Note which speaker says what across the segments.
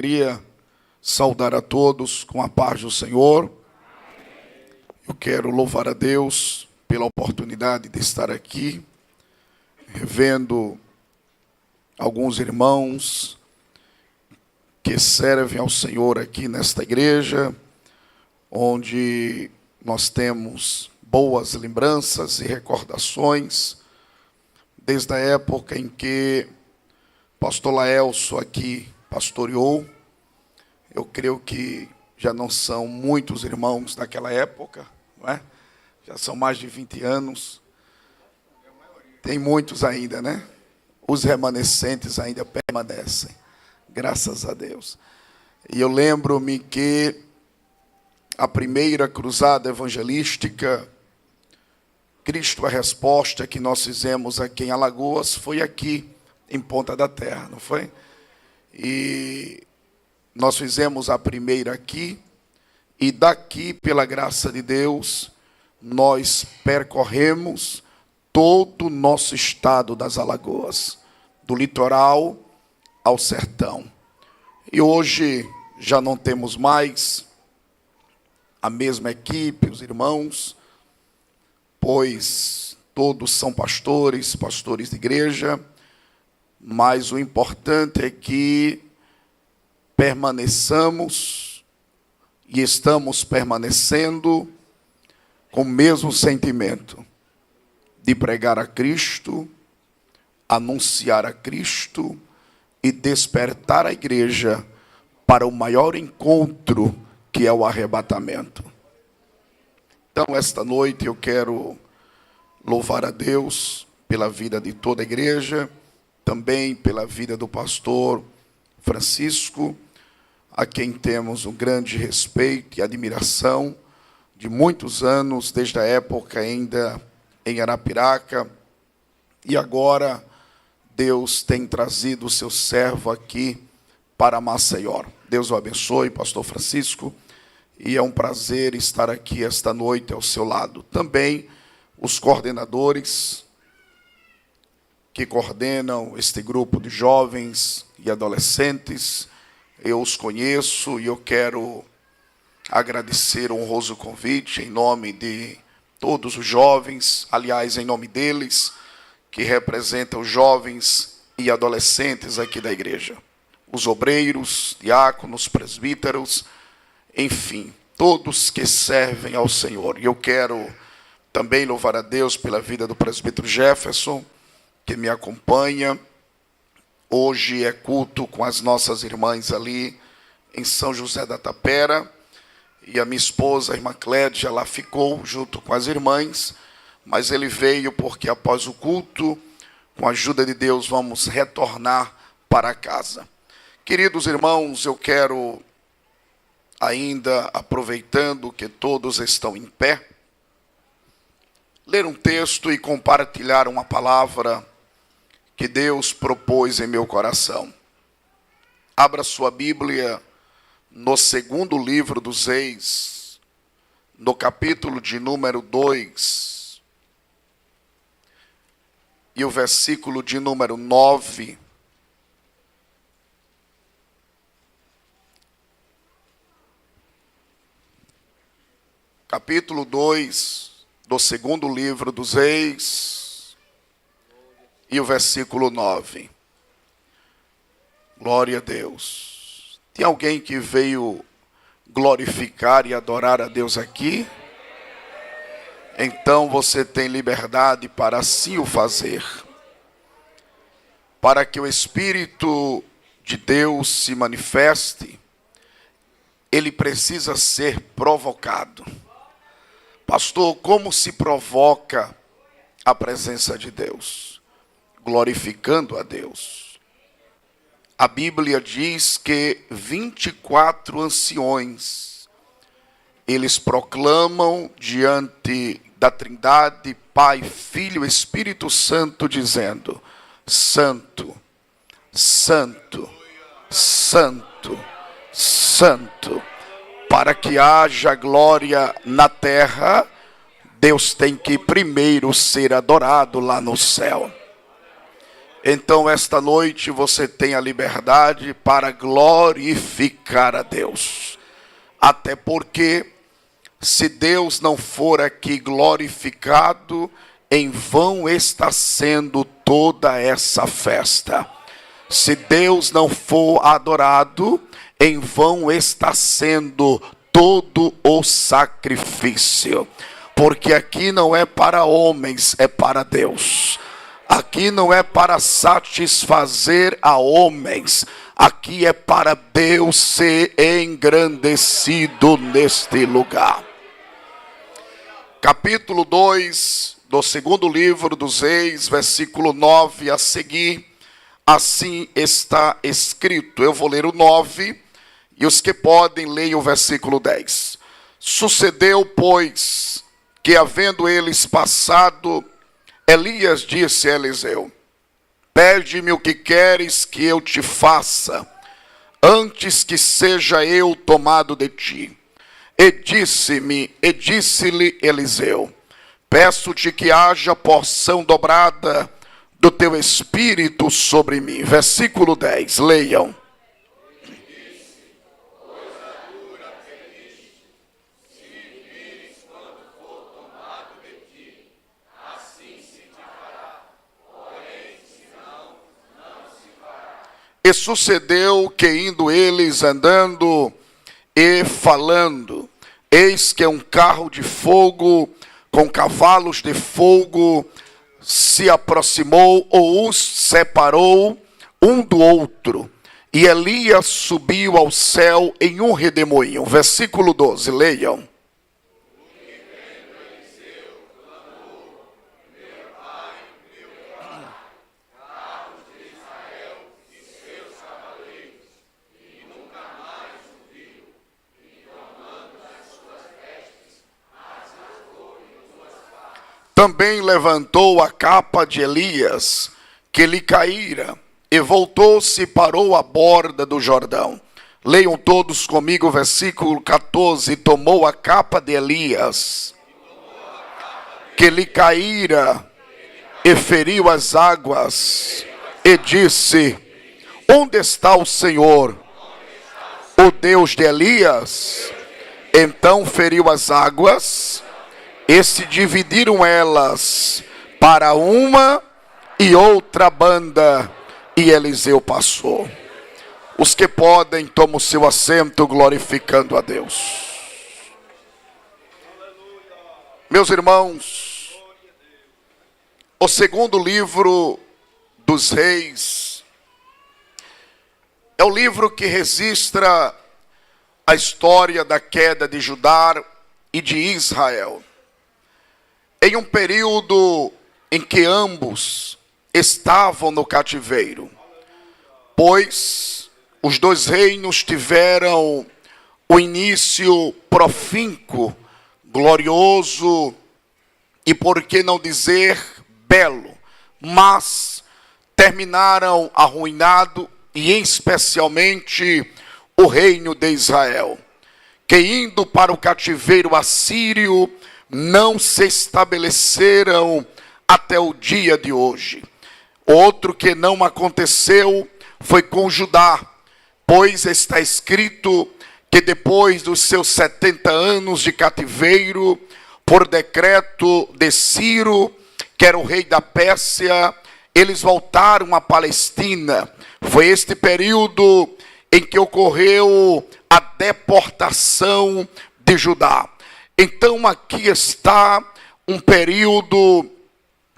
Speaker 1: Queria saudar a todos com a paz do Senhor. Eu quero louvar a Deus pela oportunidade de estar aqui, revendo alguns irmãos que servem ao Senhor aqui nesta igreja, onde nós temos boas lembranças e recordações, desde a época em que pastor Laelso aqui pastoreou. Eu creio que já não são muitos irmãos daquela época, não é? Já são mais de 20 anos. Tem muitos ainda, né? Os remanescentes ainda permanecem, graças a Deus. E eu lembro-me que a primeira cruzada evangelística, Cristo a Resposta, que nós fizemos aqui em Alagoas, foi aqui em Ponta da Terra, não foi? E nós fizemos a primeira aqui, e daqui, pela graça de Deus, nós percorremos todo o nosso estado das Alagoas, do litoral ao sertão. E hoje já não temos mais a mesma equipe, os irmãos, pois todos são pastores de igreja, mas o importante é que permaneçamos e estamos permanecendo com o mesmo sentimento de pregar a Cristo, anunciar a Cristo e despertar a igreja para o maior encontro, que é o arrebatamento. Então, esta noite eu quero louvar a Deus pela vida de toda a igreja, também pela vida do pastor Francisco, a quem temos um grande respeito e admiração de muitos anos, desde a época ainda em Arapiraca, e agora Deus tem trazido o seu servo aqui para Maceió. Deus o abençoe, pastor Francisco, e é um prazer estar aqui esta noite ao seu lado. Também os coordenadores que coordenam este grupo de jovens e adolescentes, eu os conheço e eu quero agradecer o honroso convite em nome de todos os jovens, aliás, em nome deles, que representam os jovens e adolescentes aqui da igreja. Os obreiros, diáconos, presbíteros, enfim, todos que servem ao Senhor. E eu quero também louvar a Deus pela vida do presbítero Jefferson, que me acompanha. Hoje é culto com as nossas irmãs ali em São José da Tapera, e a minha esposa, a irmã Clédia, lá ficou junto com as irmãs, mas ele veio porque após o culto, com a ajuda de Deus, vamos retornar para casa. Queridos irmãos, eu quero, ainda aproveitando que todos estão em pé, ler um texto e compartilhar uma palavra que Deus propôs em meu coração. Abra sua Bíblia no segundo livro dos Reis, no capítulo de número 2, e o versículo de número 9. Capítulo 2 do segundo livro dos Reis, e o versículo 9. Glória a Deus. Tem alguém que veio glorificar e adorar a Deus aqui? Então você tem liberdade para assim o fazer. Para que o Espírito de Deus se manifeste, ele precisa ser provocado. Pastor, como se provoca a presença de Deus? Glorificando a Deus. A Bíblia diz que 24 anciões, eles proclamam diante da Trindade, Pai, Filho e Espírito Santo, dizendo: Santo, Santo, Santo, Santo. Para que haja glória na terra, Deus tem que primeiro ser adorado lá no céu. Então, esta noite você tem a liberdade para glorificar a Deus. Até porque, se Deus não for aqui glorificado, em vão está sendo toda essa festa. Se Deus não for adorado, em vão está sendo todo o sacrifício. Porque aqui não é para homens, é para Deus. Aqui não é para satisfazer a homens. Aqui é para Deus ser engrandecido neste lugar. Capítulo 2 do segundo livro dos Reis, versículo 9 a seguir. Assim está escrito. Eu vou ler o 9 e os que podem leiam o versículo 10. Sucedeu, pois, que havendo eles passado, Elias disse a Eliseu: pede-me o que queres que eu te faça, antes que seja eu tomado de ti. E disse-lhe Eliseu: peço-te que haja porção dobrada do teu espírito sobre mim. Versículo 10, leiam. E sucedeu que indo eles andando e falando, eis que um carro de fogo com cavalos de fogo se aproximou ou os separou um do outro. E Elias subiu ao céu em um redemoinho. Versículo 12, leiam. Também levantou a capa de Elias, que lhe caíra, e voltou-se e parou à borda do Jordão. Leiam todos comigo o versículo 14. Tomou a capa de Elias, que lhe caíra, e feriu as águas, e disse: onde está o Senhor, o Deus de Elias? Então feriu as águas, e se dividiram elas para uma e outra banda, e Eliseu passou. Os que podem, tomam o seu assento glorificando a Deus. Meus irmãos, o segundo livro dos Reis é o livro que registra a história da queda de Judá e de Israel. Em um período em que ambos estavam no cativeiro, pois os dois reinos tiveram o início profícuo, glorioso e, por que não dizer, belo, mas terminaram arruinado, e especialmente o reino de Israel, que indo para o cativeiro assírio, não se estabeleceram até o dia de hoje. Outro que não aconteceu foi com Judá, pois está escrito que depois dos seus 70 anos de cativeiro, por decreto de Ciro, que era o rei da Pérsia, eles voltaram à Palestina. Foi este período em que ocorreu a deportação de Judá. Então aqui está um período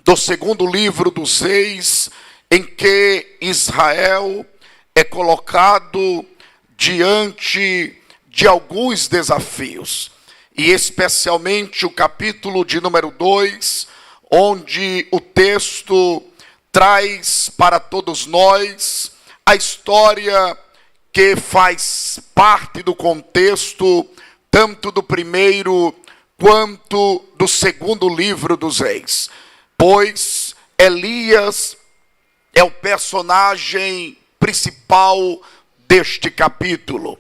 Speaker 1: do segundo livro dos Reis, em que Israel é colocado diante de alguns desafios. E especialmente o capítulo de número 2, onde o texto traz para todos nós a história que faz parte do contexto tanto do primeiro quanto do segundo livro dos Reis. Pois Elias é o personagem principal deste capítulo.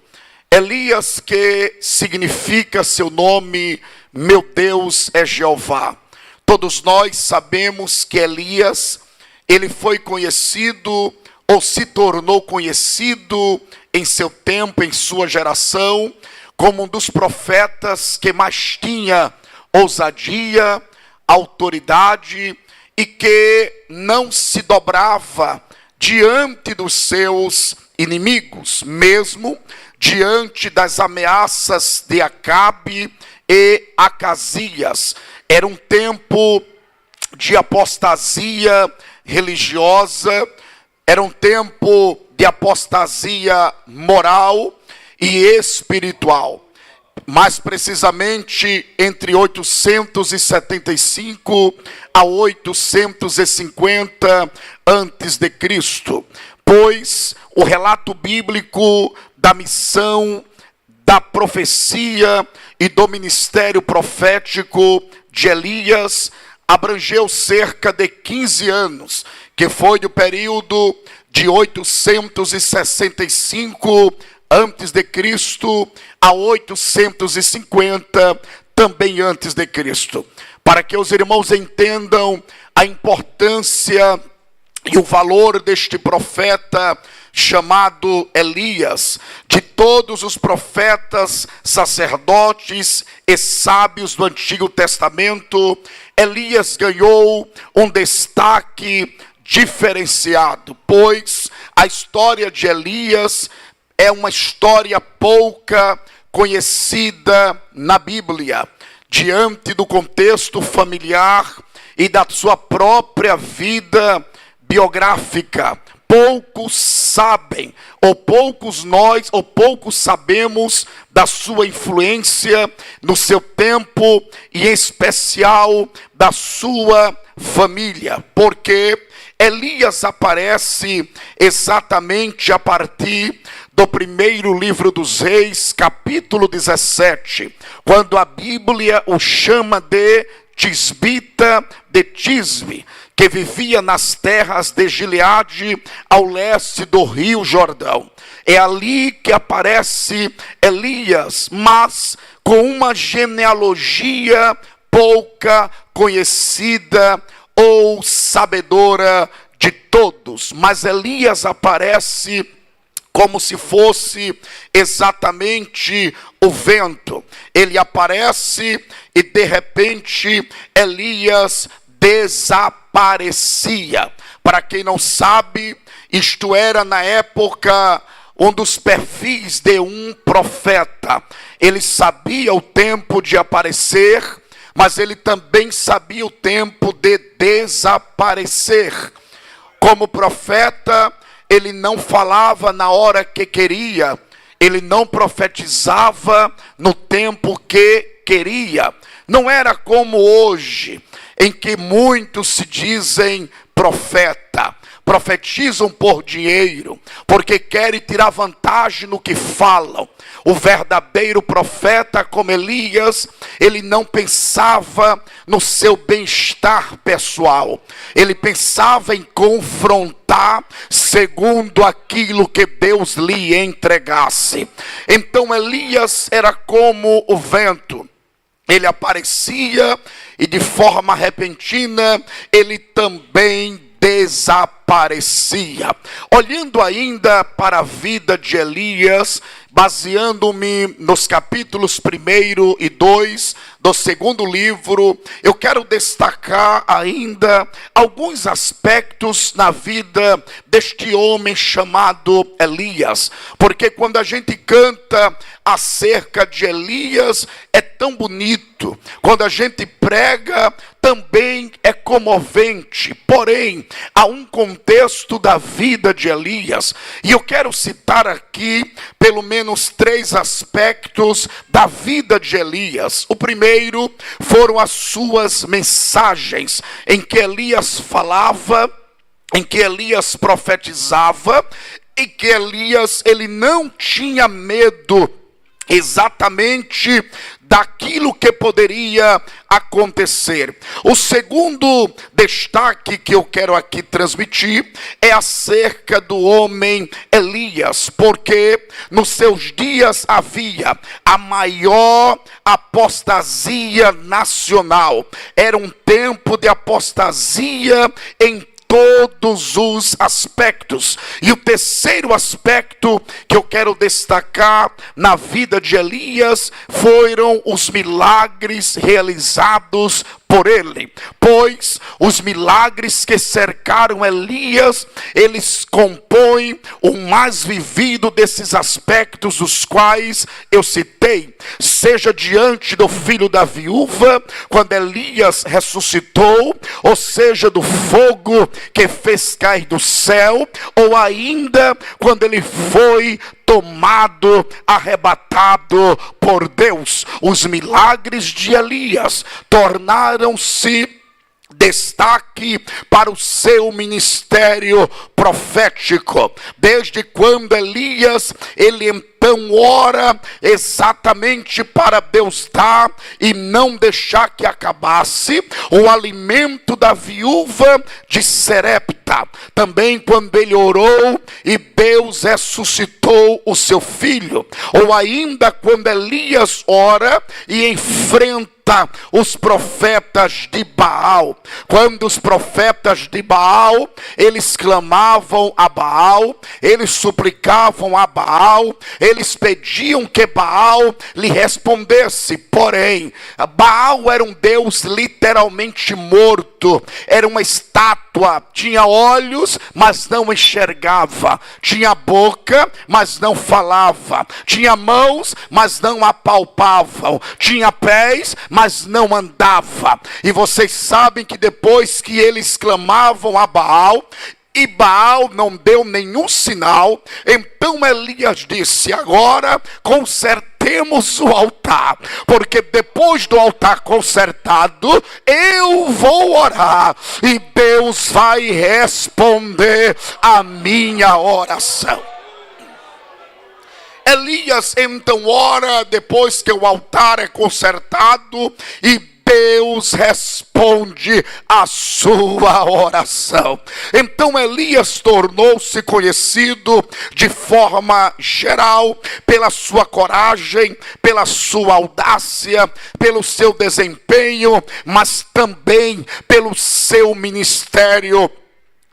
Speaker 1: Elias, que significa seu nome, meu Deus é Jeová. Todos nós sabemos que Elias ele foi conhecido ou se tornou conhecido em seu tempo, em sua geração, como um dos profetas que mais tinha ousadia, autoridade e que não se dobrava diante dos seus inimigos, mesmo diante das ameaças de Acabe e Acasias. Era um tempo de apostasia religiosa, era um tempo de apostasia moral e espiritual. Mais precisamente entre 875 a 850 antes de Cristo, pois o relato bíblico da missão, da profecia e do ministério profético de Elias abrangeu cerca de 15 anos, que foi do período de 865 antes de Cristo a 850 também antes de Cristo. Para que os irmãos entendam a importância e o valor deste profeta chamado Elias, de todos os profetas, sacerdotes e sábios do Antigo Testamento, Elias ganhou um destaque diferenciado, pois a história de Elias é uma história pouca conhecida na Bíblia, diante do contexto familiar e da sua própria vida biográfica. Poucos sabem, ou poucos sabemos da sua influência no seu tempo e em especial da sua família, porque Elias aparece exatamente a partir do primeiro livro dos Reis, capítulo 17, quando a Bíblia o chama de Tisbita de Tisbe, que vivia nas terras de Gileade, ao leste do rio Jordão. É ali que aparece Elias, mas com uma genealogia pouca conhecida ou sabedora de todos. Mas Elias aparece como se fosse exatamente o vento. Ele aparece e de repente Elias desaparecia. Para quem não sabe, isto era na época um dos perfis de um profeta. Ele sabia o tempo de aparecer, mas ele também sabia o tempo de desaparecer. Como profeta, ele não falava na hora que queria, ele não profetizava no tempo que queria. Não era como hoje, em que muitos se dizem profeta, profetizam por dinheiro, porque querem tirar vantagem no que falam. O verdadeiro profeta, como Elias, ele não pensava no seu bem-estar pessoal, ele pensava em confrontar segundo aquilo que Deus lhe entregasse. Então Elias era como o vento. Ele aparecia e de forma repentina ele também desaparecia. Olhando ainda para a vida de Elias, baseando-me nos capítulos 1 e 2 do segundo livro, eu quero destacar ainda alguns aspectos na vida deste homem chamado Elias, porque quando a gente canta acerca de Elias, é tão bonito, quando a gente prega, também é comovente, porém, há um contexto da vida de Elias, e eu quero citar aqui, pelo menos 3 aspectos da vida de Elias. O primeiro foram as suas mensagens, em que Elias falava, em que Elias profetizava, em que Elias, ele não tinha medo exatamente daquilo que poderia acontecer. O segundo destaque que eu quero aqui transmitir é acerca do homem Elias, porque nos seus dias havia a maior apostasia nacional. Era um tempo de apostasia em todos os aspectos. E o terceiro aspecto que eu quero destacar na vida de Elias foram os milagres realizados por ele. Pois os milagres que cercaram Elias, eles compõem o mais vivido desses aspectos, os quais eu citei. Seja diante do filho da viúva, quando Elias ressuscitou, ou seja, do fogo que fez cair do céu, ou ainda quando ele foi tomado, arrebatado por Deus. Os milagres de Elias tornaram-se destaque para o seu ministério profético. Desde quando Elias, ele então ora exatamente para Deus dar e não deixar que acabasse o alimento da viúva de Serepta. Também quando ele orou e Deus ressuscitou o seu filho. Ou ainda quando Elias ora e enfrenta os profetas de Baal. Quando os profetas de Baal, eles clamavam a Baal, eles suplicavam a Baal, eles pediam que Baal lhe respondesse. Porém, Baal era um deus literalmente morto, era uma estátua, tinha olhos, mas não enxergava, tinha boca, mas não falava, tinha mãos, mas não apalpavam, tinha pés, mas não andava. E vocês sabem que depois que eles clamavam a Baal, e Baal não deu nenhum sinal, então Elias disse: agora consertemos o altar, porque depois do altar consertado, eu vou orar, e Deus vai responder a minha oração. Elias então ora depois que o altar é consertado, e Deus responde a sua oração. Então Elias tornou-se conhecido de forma geral pela sua coragem, pela sua audácia, pelo seu desempenho, mas também pelo seu ministério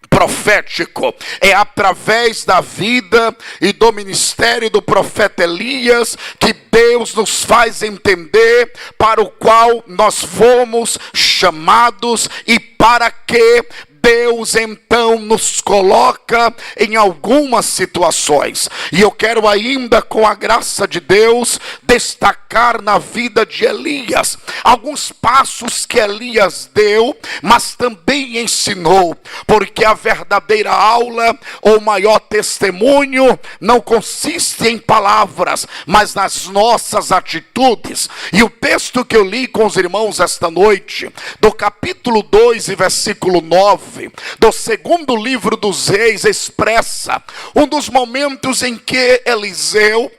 Speaker 1: profético. É através da vida e do ministério do profeta Elias que Deus nos faz entender para o qual nós fomos chamados e para que Deus então nos coloca em algumas situações. E eu quero ainda, com a graça de Deus, destacar na vida de Elias alguns passos que Elias deu, mas também ensinou, porque a verdadeira aula ou maior testemunho não consiste em palavras, mas nas nossas atitudes. E o texto que eu li com os irmãos esta noite, do capítulo 2 e versículo 9, do segundo livro dos Reis, expressa um dos momentos em que Eliseu,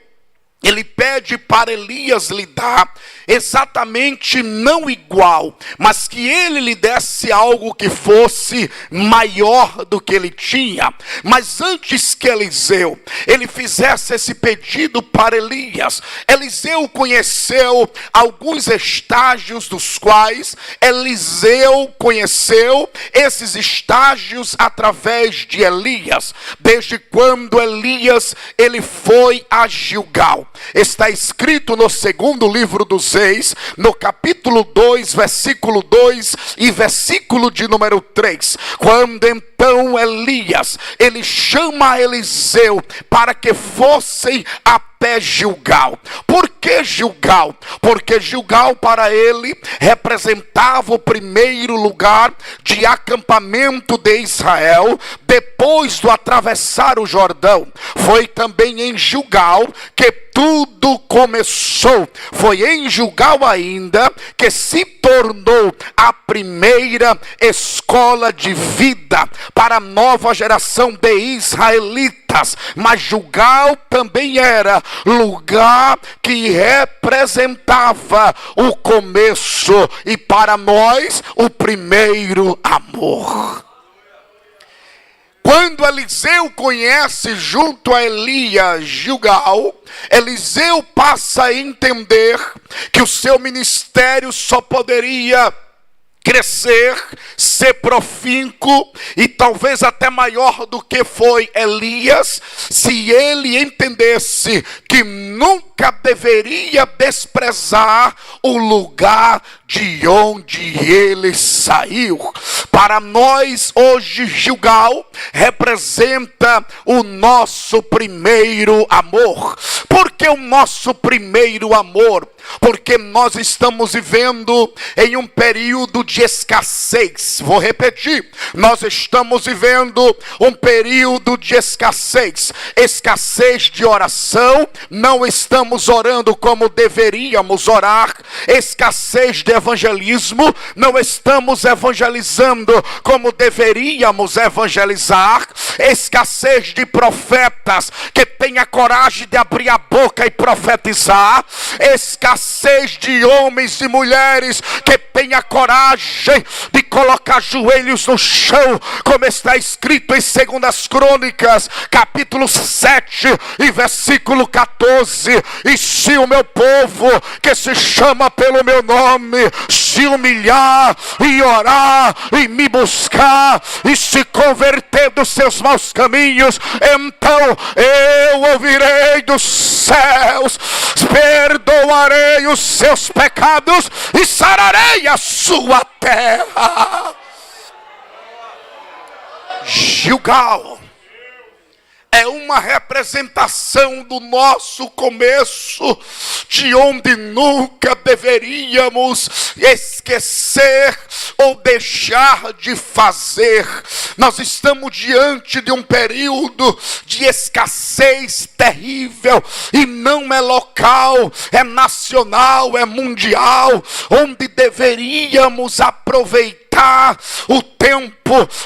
Speaker 1: ele pede para Elias lhe dar exatamente não igual, mas que ele lhe desse algo que fosse maior do que ele tinha. Mas antes que Eliseu, ele fizesse esse pedido para Elias, Eliseu conheceu alguns estágios dos quais Eliseu conheceu esses estágios através de Elias. Desde quando Elias, ele foi a Gilgal. Está escrito no segundo livro dos Reis, no capítulo 2, versículo 2 e versículo de número 3. Quando então Elias, ele chama Eliseu para que fossem até Gilgal. Por que Gilgal? Porque Gilgal para ele representava o primeiro lugar de acampamento de Israel depois do atravessar o Jordão. Foi também em Gilgal que tudo começou. Foi em Gilgal ainda que se tornou a primeira escola de vida para a nova geração de israelitas. Mas Gilgal também era lugar que representava o começo e para nós o primeiro amor. Quando Eliseu conhece junto a Elias Gilgal, Eliseu passa a entender que o seu ministério só poderia crescer, ser profícuo e talvez até maior do que foi Elias, se ele entendesse que nunca deveria desprezar o lugar de onde ele saiu. Para nós hoje, Gilgal representa o nosso primeiro amor. Por que o nosso primeiro amor? Porque nós estamos vivendo em um período de escassez. Vou repetir, nós estamos vivendo um período de escassez. Escassez de oração, não estamos orando como deveríamos orar. Escassez de evangelismo, não estamos evangelizando como deveríamos evangelizar. Escassez de profetas que tenha coragem de abrir a boca e profetizar. Escassez de homens e mulheres que tenha coragem de colocar joelhos no chão, como está escrito em 2 Crônicas, capítulo 7 e versículo 14. E se o meu povo, que se chama pelo meu nome, se humilhar e orar e me buscar e se converter dos seus maus caminhos, então eu ouvirei dos céus, perdoarei os seus pecados e sararei a sua terra. Gilgal é uma representação do nosso começo, de onde nunca deveríamos esquecer ou deixar de fazer. Nós estamos diante de um período de escassez terrível, e não é local, é nacional, é mundial, onde deveríamos aproveitar o tempo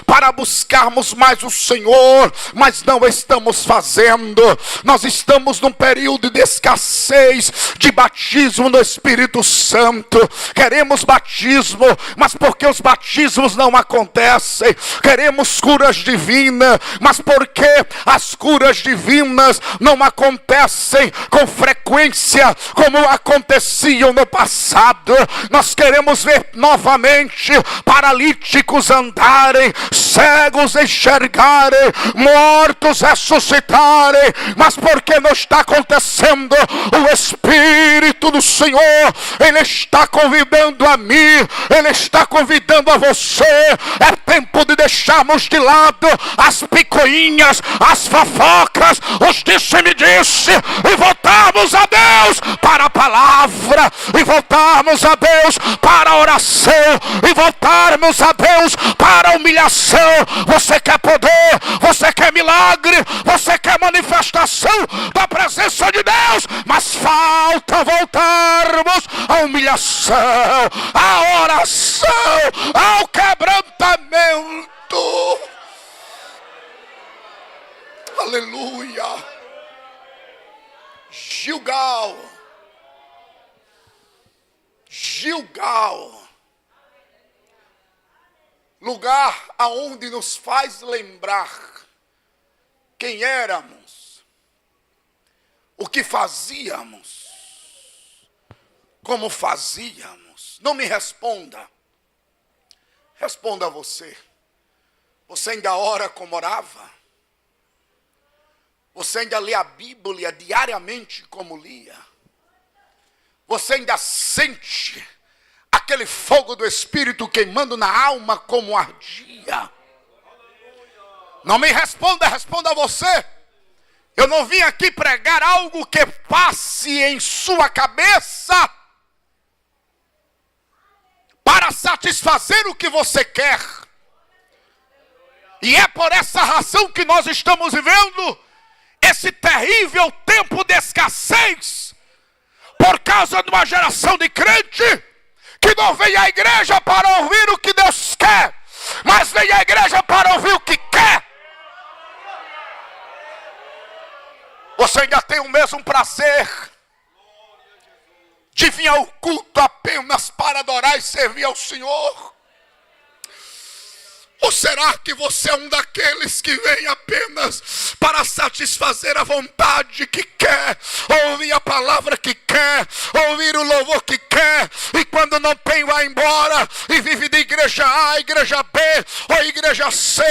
Speaker 1: para buscarmos mais o Senhor, mas não estamos fazendo. Nós estamos num período de escassez de batismo no Espírito Santo. Queremos batismo, mas porque os batismos não acontecem. Queremos curas divinas, mas porque as curas divinas não acontecem com frequência como aconteciam no passado. Nós queremos ver novamente paralíticos andarem, cegos enxergarem, mortos ressuscitarem, mas porque não está acontecendo, o Espírito do Senhor, Ele está convidando a mim, Ele está convidando a você. É tempo de deixarmos de lado as picuinhas, as fofocas, os disse-me-disse, e voltarmos a Deus para a palavra, e voltarmos a Deus para a oração, e voltarmos a Deus para a humilhação. Você quer poder, você quer milagre, você quer manifestação da presença de Deus, mas falta voltarmos à humilhação, à oração, ao quebrantamento. Aleluia. Gilgal, lugar aonde nos faz lembrar quem éramos, o que fazíamos, como fazíamos. Não me responda, responda você. Você ainda ora como orava? Você ainda lê a Bíblia diariamente como lia? Você ainda sente aquele fogo do Espírito queimando na alma como ardia? Não me responda, responda você. Eu não vim aqui pregar algo que passe em sua cabeça para satisfazer o que você quer. E é por essa razão que nós estamos vivendo esse terrível tempo de escassez, por causa de uma geração de crente que não vem à igreja para ouvir o que Deus quer, mas vem à igreja para ouvir o que quer. Você ainda tem o mesmo prazer de vir ao culto apenas para adorar e servir ao Senhor? Ou será que você é um daqueles que vem apenas para satisfazer a vontade que quer, ouvir a palavra que quer, ouvir o louvor que quer, quer, e quando não tem vai embora e vive de igreja A, igreja B ou igreja C.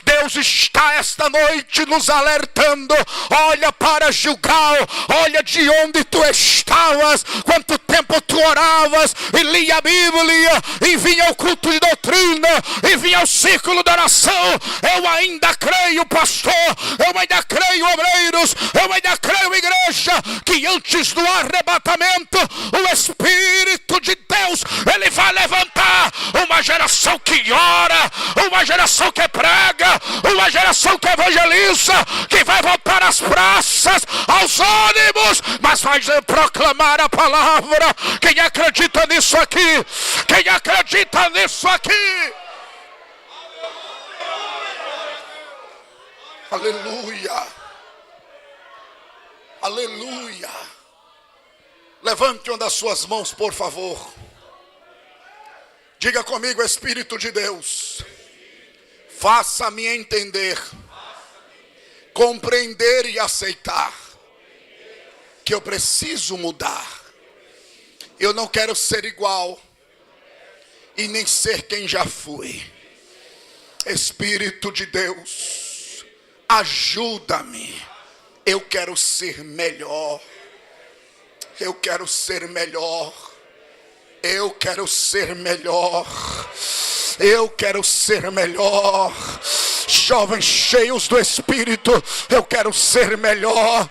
Speaker 1: Deus está esta noite nos alertando. Olha para Gilgal, olha de onde tu estavas, quanto tempo tu oravas e lia a Bíblia, e vinha ao culto de doutrina, e vinha ao círculo da oração. Eu ainda creio, pastor, eu ainda creio, obreiros, eu ainda creio, igreja, que antes do arrebatamento o Espírito de Deus, ele vai levantar uma geração que ora, uma geração que prega, uma geração que evangeliza, que vai voltar às praças, aos ônibus, mas vai proclamar a palavra. Quem acredita nisso aqui? Quem acredita nisso aqui? Aleluia, aleluia. Levante uma das suas mãos, por favor. Diga comigo: Espírito de Deus, faça-me entender, compreender e aceitar que eu preciso mudar. Eu não quero ser igual e nem ser quem já fui. Espírito de Deus, ajuda-me. Eu quero ser melhor. Eu quero ser melhor. Eu quero ser melhor. Eu quero ser melhor. Jovens cheios do Espírito, eu quero ser melhor.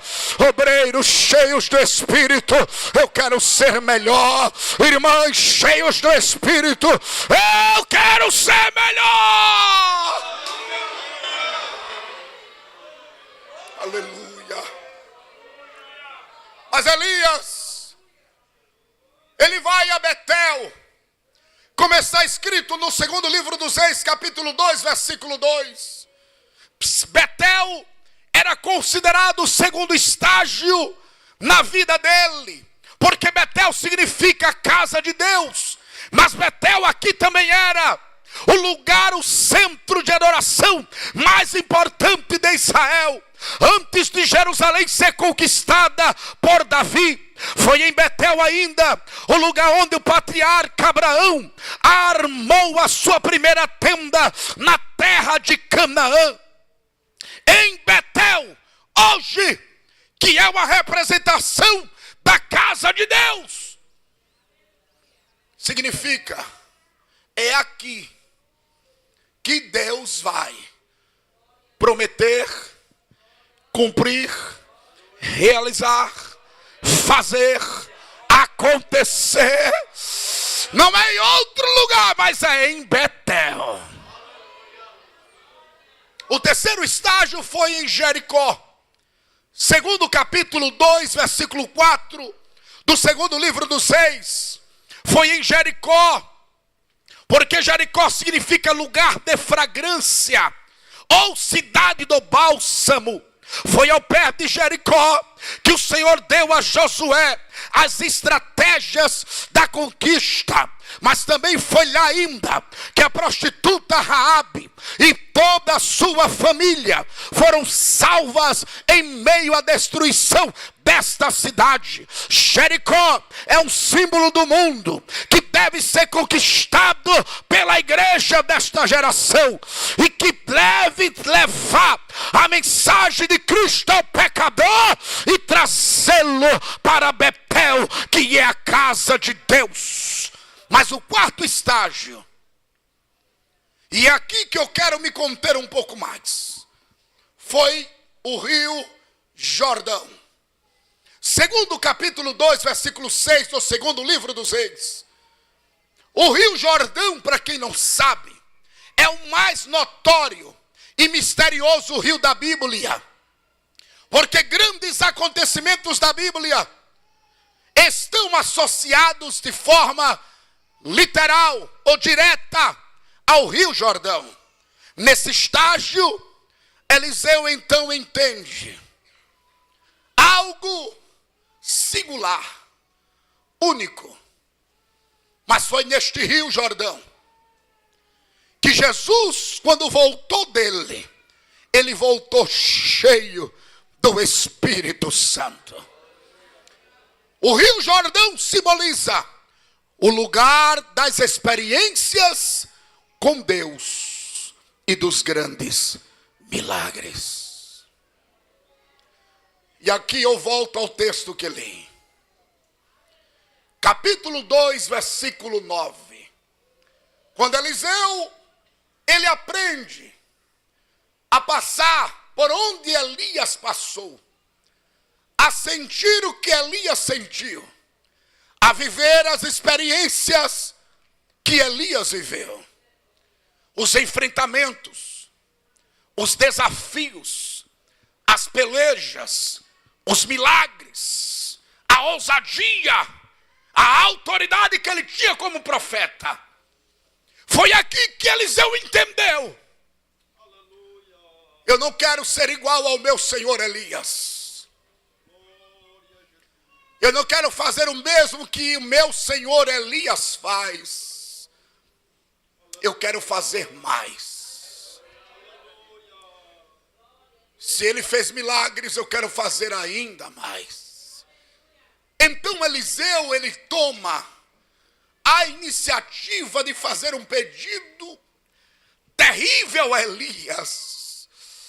Speaker 1: Obreiros cheios do Espírito, eu quero ser melhor. Irmãs cheios do Espírito, eu quero ser melhor. Aleluia. Mas Elias, ele vai a Betel, como está escrito no segundo livro dos Reis, capítulo 2, versículo 2. Betel era considerado o segundo estágio na vida dele, porque Betel significa casa de Deus, mas Betel aqui também era o lugar, o centro de adoração mais importante de Israel. Antes de Jerusalém ser conquistada por Davi, foi em Betel ainda o lugar onde o patriarca Abraão armou a sua primeira tenda na terra de Canaã. Em Betel, hoje, que é uma representação da casa de Deus, significa, é aqui que Deus vai prometer, cumprir, realizar, fazer, acontecer. Não é em outro lugar, mas é em Betel. O terceiro estágio foi em Jericó. Segundo o capítulo 2, versículo 4 do segundo livro dos Reis, foi em Jericó, porque Jericó significa lugar de fragrância, ou cidade do bálsamo. Foi ao pé de Jericó que o Senhor deu a Josué as estratégias da conquista. Mas também foi lá ainda que a prostituta Raabe e toda a sua família foram salvas em meio à destruição desta cidade. Jericó é um símbolo do mundo que deve ser conquistado pela igreja desta geração, e que deve levar a mensagem de Cristo ao pecador e trazê-lo para Betel, que é a casa de Deus. Mas o quarto estágio, e é aqui que eu quero me conter um pouco mais, foi o rio Jordão. Segundo o capítulo 2, versículo 6 do segundo livro dos Reis, o rio Jordão, para quem não sabe, é o mais notório e misterioso rio da Bíblia, porque grandes acontecimentos da Bíblia estão associados de forma literal ou direta ao rio Jordão. Nesse estágio, Eliseu então entende algo singular, único. Mas foi neste rio Jordão que Jesus, quando voltou dele, ele voltou cheio do Espírito Santo. O rio Jordão simboliza o lugar das experiências com Deus e dos grandes milagres. E aqui eu volto ao texto que li. Capítulo 2, versículo 9. Quando Eliseu, ele aprende a passar por onde Elias passou, a sentir o que Elias sentiu, a viver as experiências que Elias viveu, os enfrentamentos, os desafios, as pelejas, os milagres, a ousadia, a autoridade que ele tinha como profeta. Foi aqui que Eliseu entendeu: eu não quero ser igual ao meu senhor Elias. Eu não quero fazer o mesmo que o meu senhor Elias faz. Eu quero fazer mais. Se ele fez milagres, eu quero fazer ainda mais. Então Eliseu, ele toma a iniciativa de fazer um pedido terrível a Elias.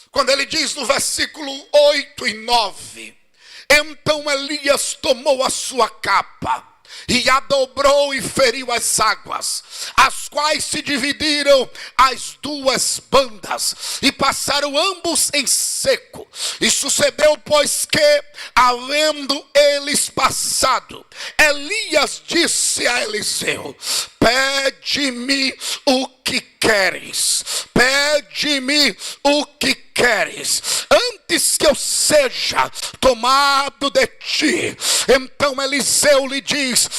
Speaker 1: Quando ele diz no versículo 8 e 9: então Elias tomou a sua capa e a dobrou e feriu as águas, as quais se dividiram as duas bandas, e passaram ambos em seco. E sucedeu, pois, que, havendo eles passado, Elias disse a Eliseu: pede-me o que queres, pede-me o que queres, antes que eu seja tomado de ti. Então Eliseu lhe diz: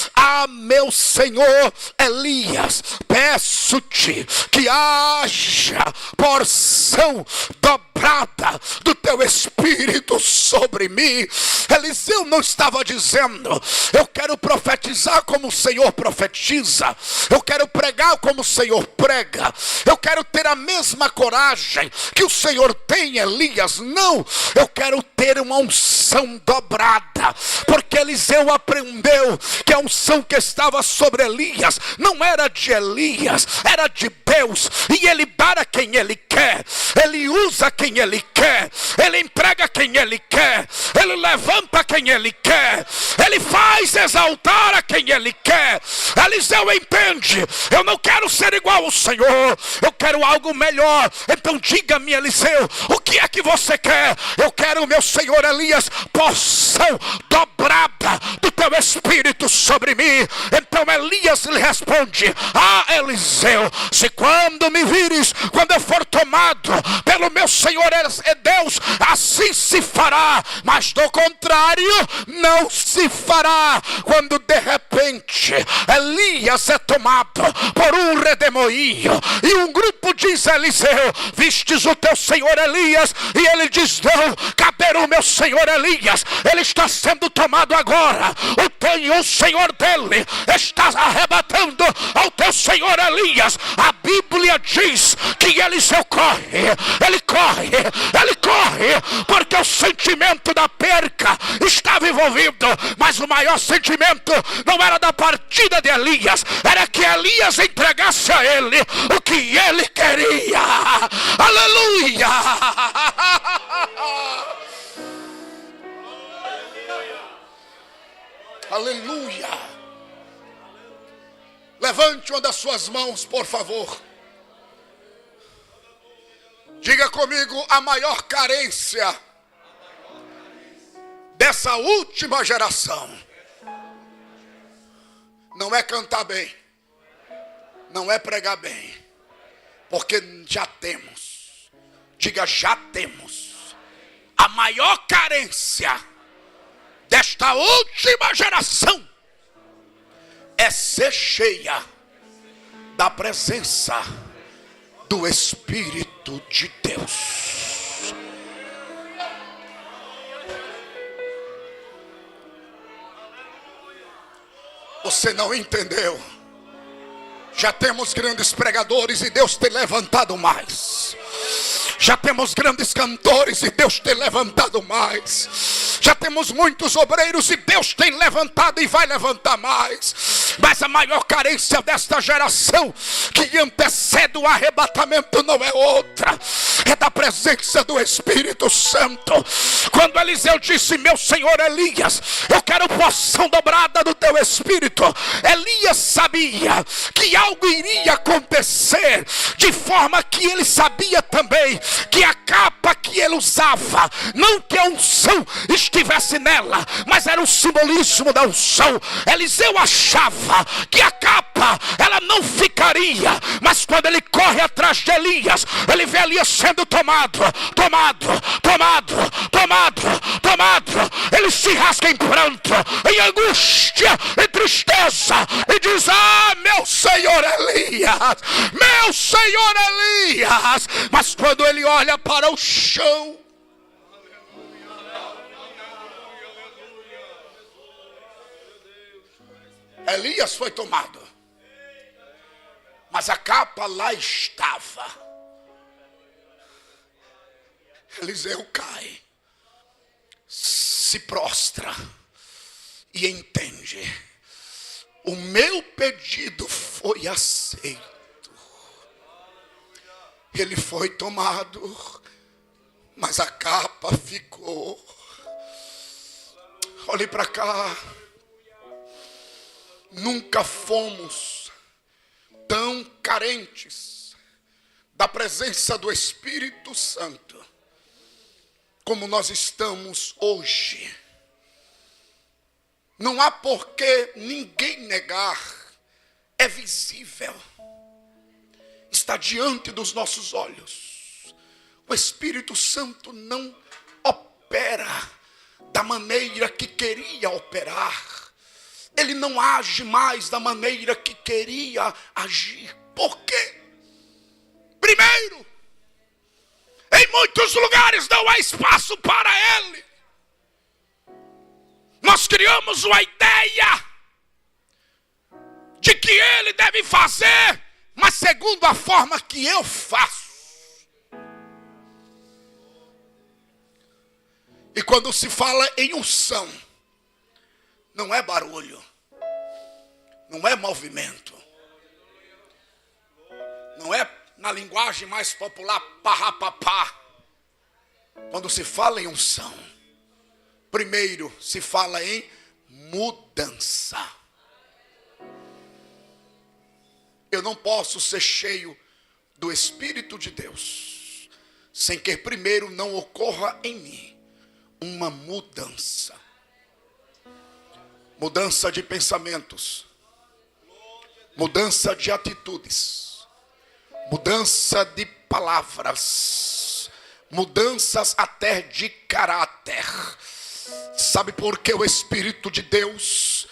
Speaker 1: meu senhor Elias, peço-te que haja porção dobrada do teu espírito sobre mim. Eliseu não estava dizendo: eu quero profetizar como o Senhor profetiza, eu quero pregar como o Senhor prega, eu quero ter a mesma coragem que o Senhor tem, Elias. Não, eu quero ter uma unção dobrada, porque Eliseu aprendeu que a unção que estava sobre Elias não era de Elias, era de Deus, e ele dá a quem ele quer, ele usa quem ele quer, ele emprega quem ele quer, ele levanta quem ele quer, ele faz exaltar a quem ele quer. Eliseu entende: eu não quero ser igual ao Senhor, eu quero algo melhor. Então diga-me, Eliseu, o que é que você quer? Eu quero, meu senhor Elias, porção dobrada do teu espírito sobre mim. Então Elias lhe responde: Eliseu, se quando me vires, quando eu for tomado pelo meu senhor Deus, assim se fará, mas do contrário não se fará. Quando de repente Elias é tomado por um redemoinho, e um grupo diz a Eliseu: vistes o teu senhor Elias? E ele diz: não, cadê o meu senhor Elias? Ele está sendo tomado agora. O senhor dele está arrebatando ao teu senhor Elias. A Bíblia diz que Eliseu corre, porque o sentimento da perca estava envolvido, mas o maior sentimento não era da partida de Elias, era que Elias entregasse a ele o que ele queria. Aleluia! Aleluia! Levante uma das suas mãos, por favor. Diga comigo: a maior carência dessa última geração não é cantar bem, não é pregar bem, porque já temos. Diga: já temos. A maior carência desta última geração é ser cheia da presença do Espírito de Deus. Você não entendeu? Já temos grandes pregadores e Deus tem levantado mais. Já temos grandes cantores e Deus tem levantado mais. Já temos muitos obreiros e Deus tem levantado e vai levantar mais. Mas a maior carência desta geração que antecede o arrebatamento não é outra, é da presença do Espírito Santo. Quando Eliseu disse: meu senhor Elias, eu quero porção dobrada do teu Espírito, Elias sabia que algo iria acontecer, de forma que ele sabia também que a capa que ele usava, não que a unção estivesse nela, mas era o simbolismo da unção. Eliseu achava que a capa ela não ficaria, mas quando ele corre atrás de Elias, ele vê Elias sendo tomado, ele se rasga em pranto, em angústia, em tristeza, e diz: ah, meu senhor Elias, mas quando ele olha para o chão, Elias foi tomado, mas a capa lá estava. Eliseu cai, se prostra e entende: o meu pedido foi aceito. Ele foi tomado, mas a capa ficou. Olhe para cá. Nunca fomos tão carentes da presença do Espírito Santo como nós estamos hoje. Não há por que ninguém negar, é visível, está diante dos nossos olhos. O Espírito Santo não opera da maneira que queria operar. Ele não age mais da maneira que queria agir. Por quê? Primeiro, em muitos lugares não há espaço para ele. Nós criamos uma ideia de que ele deve fazer, mas segundo a forma que eu faço. E quando se fala em unção, não é barulho, não é movimento, não é, na linguagem mais popular, parrapapá. Quando se fala em unção, primeiro se fala em mudança. Eu não posso ser cheio do Espírito de Deus sem que primeiro não ocorra em mim uma mudança. Mudança de pensamentos, mudança de atitudes, mudança de palavras, mudanças até de caráter. Sabe por que o Espírito de Deus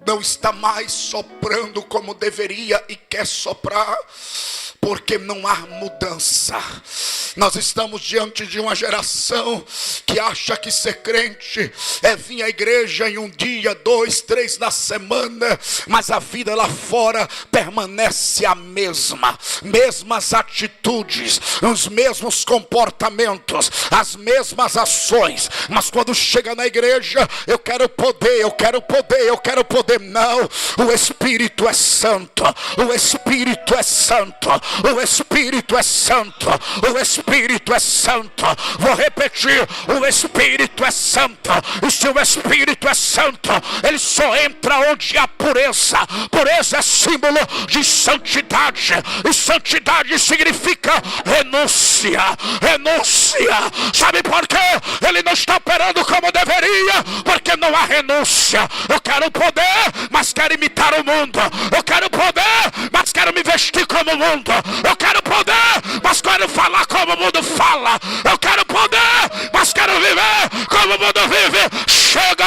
Speaker 1: não está mais soprando como deveria e quer soprar? Porque não há mudança. Nós estamos diante de uma geração que acha que ser crente é vir à igreja em um dia, 2, 3 na semana, mas a vida lá fora permanece a mesma. Mesmas atitudes, os mesmos comportamentos, as mesmas ações. Mas quando chega na igreja, eu quero poder. Não, o Espírito é santo, o Espírito é santo, o Espírito é santo, o Espírito é santo. Vou repetir: o Espírito é santo. E se o Espírito é santo, ele só entra onde há pureza. Pureza é símbolo de santidade, e santidade significa renúncia. Sabe por quê? Ele não está operando como deveria, porque não há renúncia. Eu quero poder, mas quero imitar o mundo. Eu quero poder, mas quero me vestir como o mundo. Eu quero poder, mas quero falar como o mundo fala. Eu quero poder, mas quero viver como o mundo vive. Chega.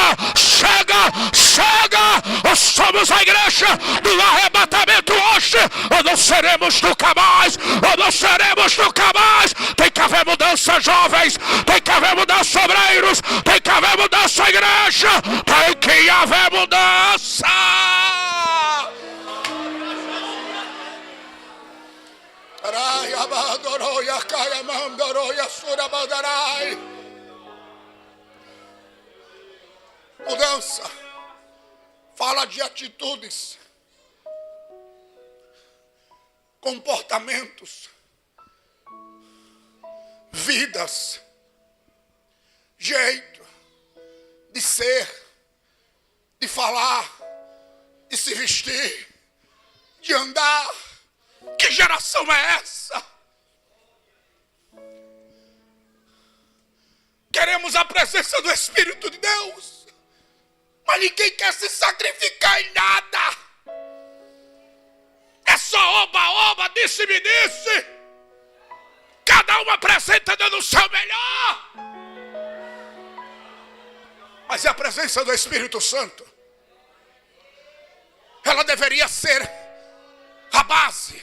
Speaker 1: Ou somos a igreja do arrebatamento hoje, ou não seremos nunca mais. Tem que haver mudança, jovens. Tem que haver mudança, obreiros. Tem que haver mudança, igreja. Tem que haver mudança. Mudança fala de atitudes, comportamentos, vidas, jeito de ser, de falar, de se vestir, de andar. Que geração é essa? Queremos a presença do Espírito de Deus, mas ninguém quer se sacrificar em nada. É só oba-oba, disse-me disse. Cada um apresenta dando o seu melhor. Mas é a presença do Espírito Santo. Ela deveria ser a base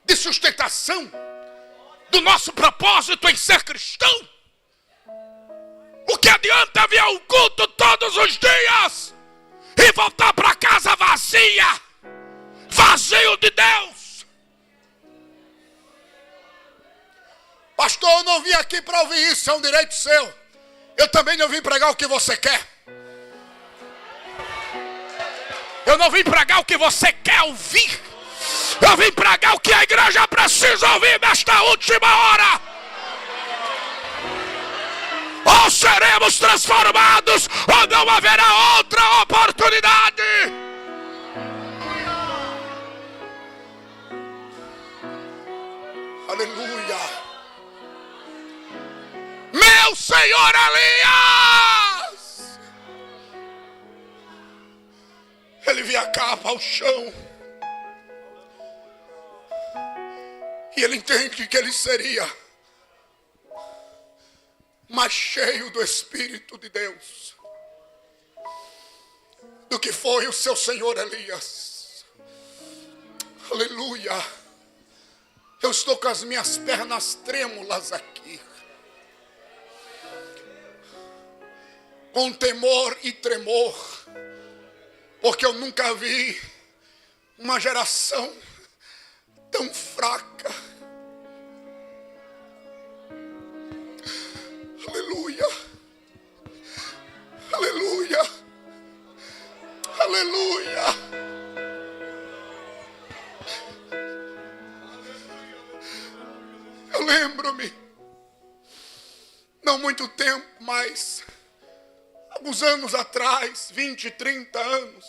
Speaker 1: de sustentação do nosso propósito em ser cristão. O que adianta vir ao culto todos os dias e voltar para casa vazia, vazio de Deus? Pastor, eu não vim aqui para ouvir isso, é um direito seu. Eu também não vim pregar o que você quer. Eu não vim pregar o que você quer ouvir. Eu vim pregar o que a igreja precisa ouvir nesta última hora. Ou seremos transformados, ou não haverá outra oportunidade. Aleluia. Meu Senhor Elias, ele via a capa ao chão e ele entende que ele seria mais cheio do Espírito de Deus do que foi o seu senhor Elias. Aleluia. Eu estou com as minhas pernas trêmulas aqui, com temor e tremor, porque eu nunca vi uma geração tão fraca. Aleluia, aleluia, aleluia. Eu lembro-me, não muito tempo, mas alguns anos atrás, 20, 30 anos,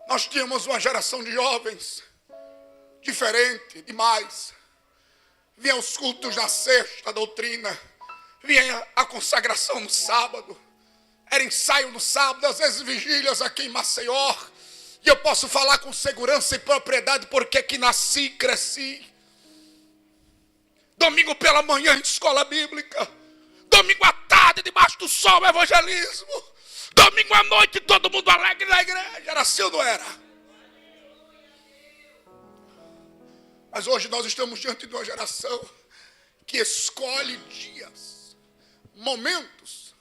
Speaker 1: nós tínhamos uma geração de jovens diferente demais. Vinha os cultos na sexta, a doutrina, vinha a consagração no sábado, era ensaio no sábado, às vezes vigílias aqui em Maceió, e eu posso falar com segurança e propriedade porque que nasci e cresci. Domingo pela manhã, escola bíblica. Domingo à tarde, debaixo do sol, evangelismo. Domingo à noite, todo mundo alegre na igreja. Era assim ou não era? Mas hoje nós estamos diante de uma geração que escolhe dias, momentos,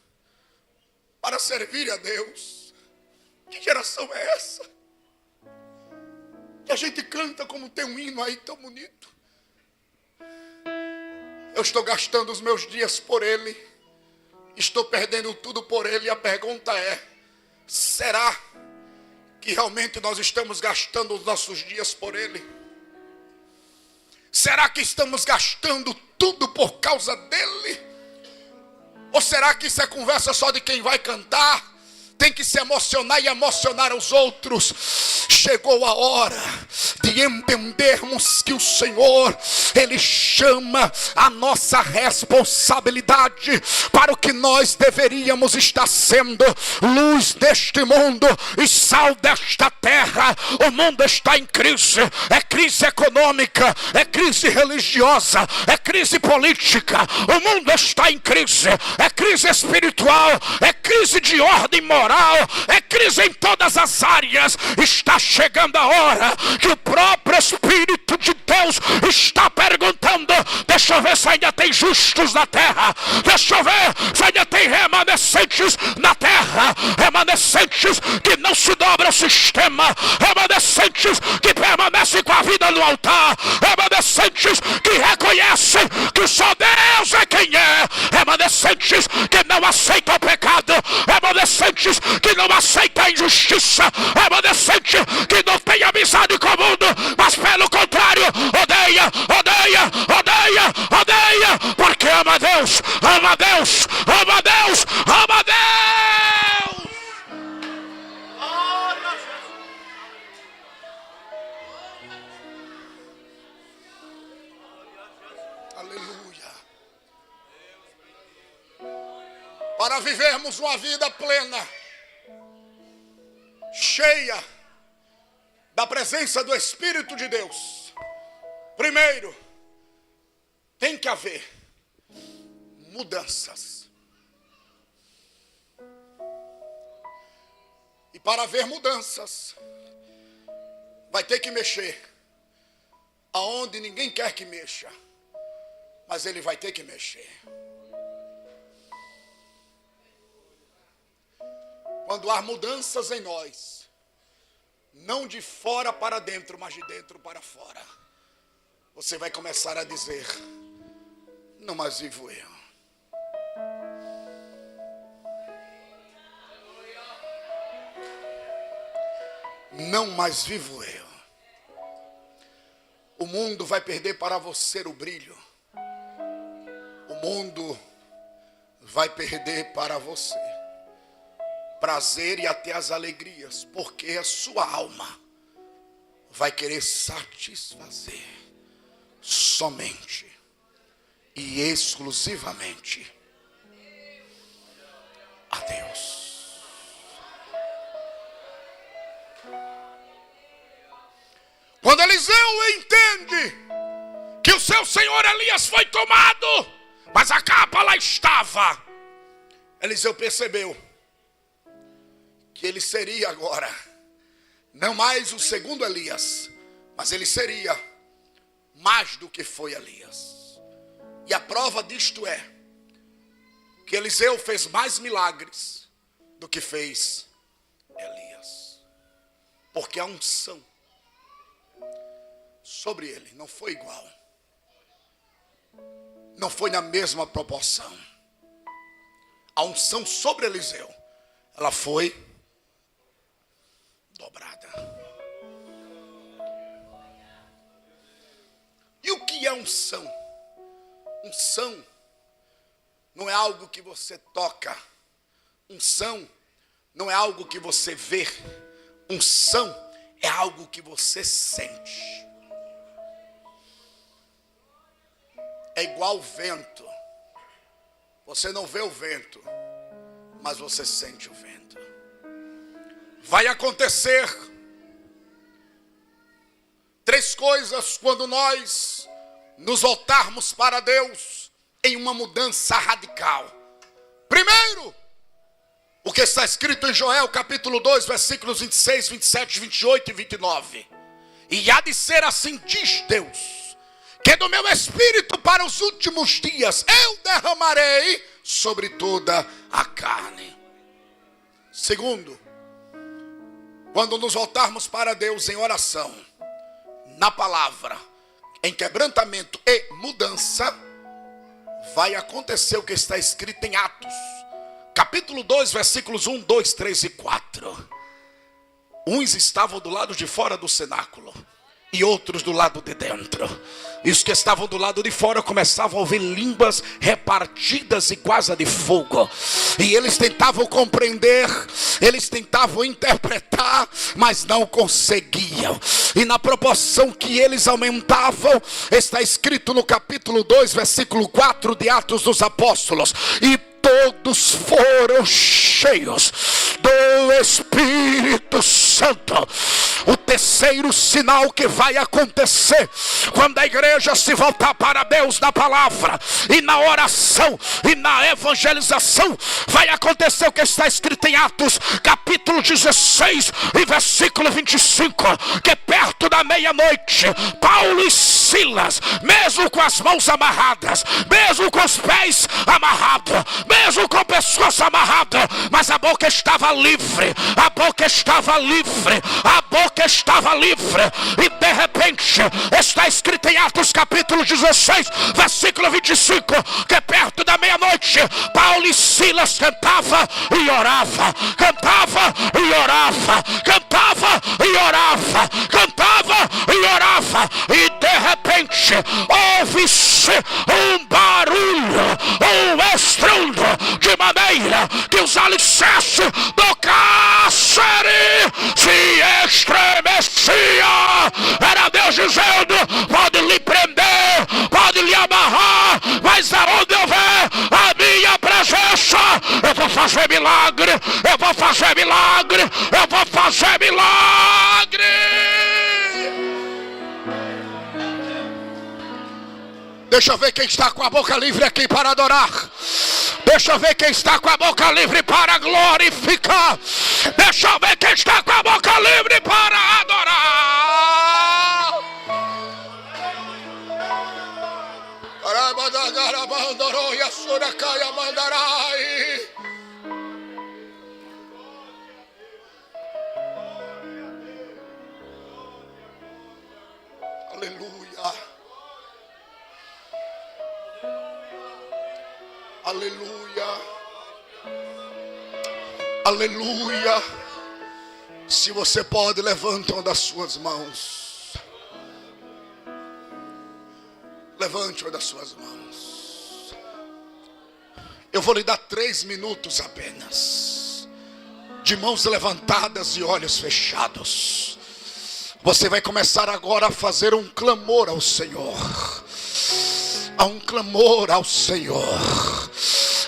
Speaker 1: para servir a Deus. Que geração é essa? Que a gente canta como tem um hino aí tão bonito. Eu estou gastando os meus dias por Ele, estou perdendo tudo por Ele. E a pergunta é, será que realmente nós estamos gastando os nossos dias por Ele? Será que estamos gastando tudo por causa dEle? Ou será que isso é conversa só de quem vai cantar? Tem que se emocionar e emocionar os outros. Chegou a hora de entendermos que o Senhor, Ele chama a nossa responsabilidade para o que nós deveríamos estar sendo: luz deste mundo e sal desta terra. O mundo está em crise, é crise econômica, é crise religiosa, é crise política. O mundo está em crise, é crise espiritual, é crise de ordem moral, é crise em todas as áreas. Está chegando a hora que o próprio Espírito de Deus está perguntando: deixa eu ver se ainda tem justos na terra, deixa eu ver se ainda tem remanescentes na terra, remanescentes que não se dobram ao sistema, remanescentes que permanecem com a vida no altar, remanescentes que reconhecem que só Deus é quem é, remanescentes que não aceitam o pecado, remanescentes remanescentes que não aceita a injustiça, remanescente que não tem amizade com o mundo, mas pelo contrário, odeia, porque ama Deus, ama Deus, ama Deus, ama Deus. Aleluia. Para vivermos uma vida plena, cheia da presença do Espírito de Deus, primeiro, tem que haver mudanças. E para haver mudanças, vai ter que mexer aonde ninguém quer que mexa, mas ele vai ter que mexer. Quando há mudanças em nós, não de fora para dentro, mas de dentro para fora, você vai começar a dizer: não mais vivo eu. Não mais vivo eu. O mundo vai perder para você o brilho. O mundo vai perder para você prazer e até as alegrias, porque a sua alma vai querer satisfazer somente e exclusivamente a Deus. Quando Eliseu entende que o seu senhor Elias foi tomado, mas a capa lá estava, Eliseu percebeu que ele seria agora não mais o segundo Elias, mas ele seria mais do que foi Elias. E a prova disto é que Eliseu fez mais milagres do que fez Elias, porque a unção sobre ele não foi igual, não foi na mesma proporção. A unção sobre Eliseu, ela foi dobrada. E o que é unção? Unção não é algo que você toca. Unção não é algo que você vê. Unção é algo que você sente. É igual o vento. Você não vê o vento, mas você sente o vento. Vai acontecer 3 coisas quando nós nos voltarmos para Deus em uma mudança radical. Primeiro, o que está escrito em Joel capítulo 2, versículos 26, 27, 28 e 29. E há de ser assim, diz Deus, que do meu espírito para os últimos dias eu derramarei sobre toda a carne. Segundo, quando nos voltarmos para Deus em oração, na palavra, em quebrantamento e mudança, vai acontecer o que está escrito em Atos, capítulo 2, versículos 1, 2, 3 e 4. Uns estavam do lado de fora do cenáculo e outros do lado de dentro. E os que estavam do lado de fora começavam a ouvir línguas repartidas iguais a de fogo. E eles tentavam compreender, eles tentavam interpretar, mas não conseguiam. E na proporção que eles aumentavam, está escrito no capítulo 2, versículo 4 de Atos dos Apóstolos. E todos foram cheios do Espírito Santo. O terceiro sinal que vai acontecer quando a igreja se voltar para Deus na palavra e na oração e na evangelização, vai acontecer o que está escrito em Atos capítulo 16 e versículo 25, que perto da meia-noite Paulo e Silas, mesmo com as mãos amarradas, mesmo com os pés amarrados, mesmo com pessoas amarradas, mas a boca estava livre, a boca estava livre, a boca estava livre, e de repente, está escrito em Atos capítulo 16, versículo 25, que perto da meia-noite, Paulo e Silas cantava e orava, cantava e orava, cantava e orava, cantava e orava, e de repente, ouve-se um barulho, um estrondo, de maneira que os alicerces do cárcere se estremeciam. Era Deus dizendo: pode lhe prender, pode lhe amarrar, mas aonde houver a minha presença, eu vou fazer milagre, eu vou fazer milagre, eu vou fazer milagre. Deixa eu ver quem está com a boca livre aqui para adorar. Deixa eu ver quem está com a boca livre para glorificar. Deixa eu ver quem está com a boca livre para adorar. Aleluia. Aleluia. Aleluia. Se você pode, levante uma das suas mãos. Levante uma das suas mãos. Eu vou lhe dar 3 minutos apenas, de mãos levantadas e olhos fechados. Você vai começar agora a fazer um clamor ao Senhor. Há um clamor ao Senhor.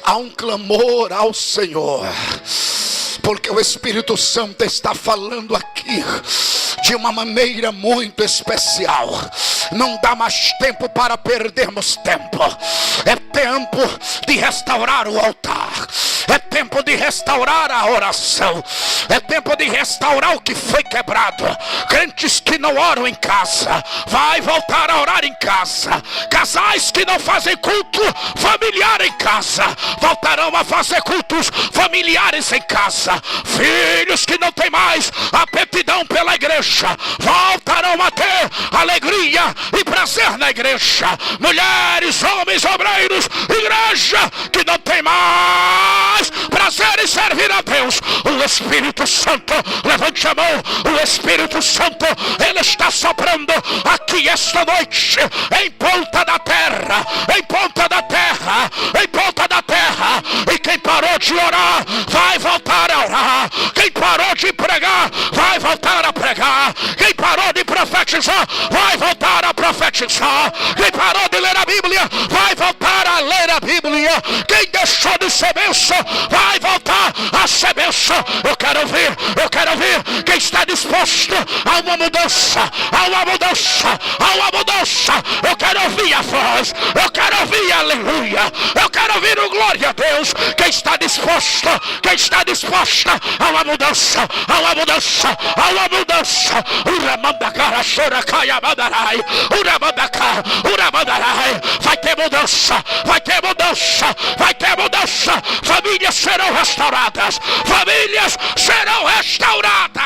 Speaker 1: Há um clamor ao Senhor. Porque o Espírito Santo está falando aqui de uma maneira muito especial. Não dá mais tempo para perdermos tempo. É tempo de restaurar o altar. É tempo de restaurar a oração. É tempo de restaurar o que foi quebrado. Crentes que não oram em casa, vai voltar a orar em casa. Casais que não fazem culto familiar em casa, voltarão a fazer cultos familiares em casa. Filhos que não têm mais aptidão pela igreja, voltarão a ter alegria e prazer na igreja. Mulheres, homens, obreiros, igreja que não tem mais prazer em servir a Deus. O Espírito Santo, levante a mão. O Espírito Santo, ele está soprando aqui esta noite, em ponta da terra, em ponta da terra, em ponta da terra. E quem parou de orar, vai voltar a orar. Quem parou de pregar, vai voltar a pregar. Quem parou de profetizar, vai voltar a profetizar. Quem parou de ler a Bíblia, vai voltar a ler a Bíblia. Quem deixou de ser bênção, vai voltar a ser bênção. Eu quero ouvir quem está disposto a uma mudança, a uma mudança, a uma mudança. Eu quero ouvir a voz, eu quero ouvir aleluia, eu quero ouvir o glória a Deus. Quem está disposto, quem está disposta a uma mudança, a uma mudança, a uma mudança. Uramandacara, choracaia, mandarai, uramandacara, uramandarai. Vai ter mudança, vai ter mudança, vai ter mudança. Famílias serão restauradas, famílias serão restauradas.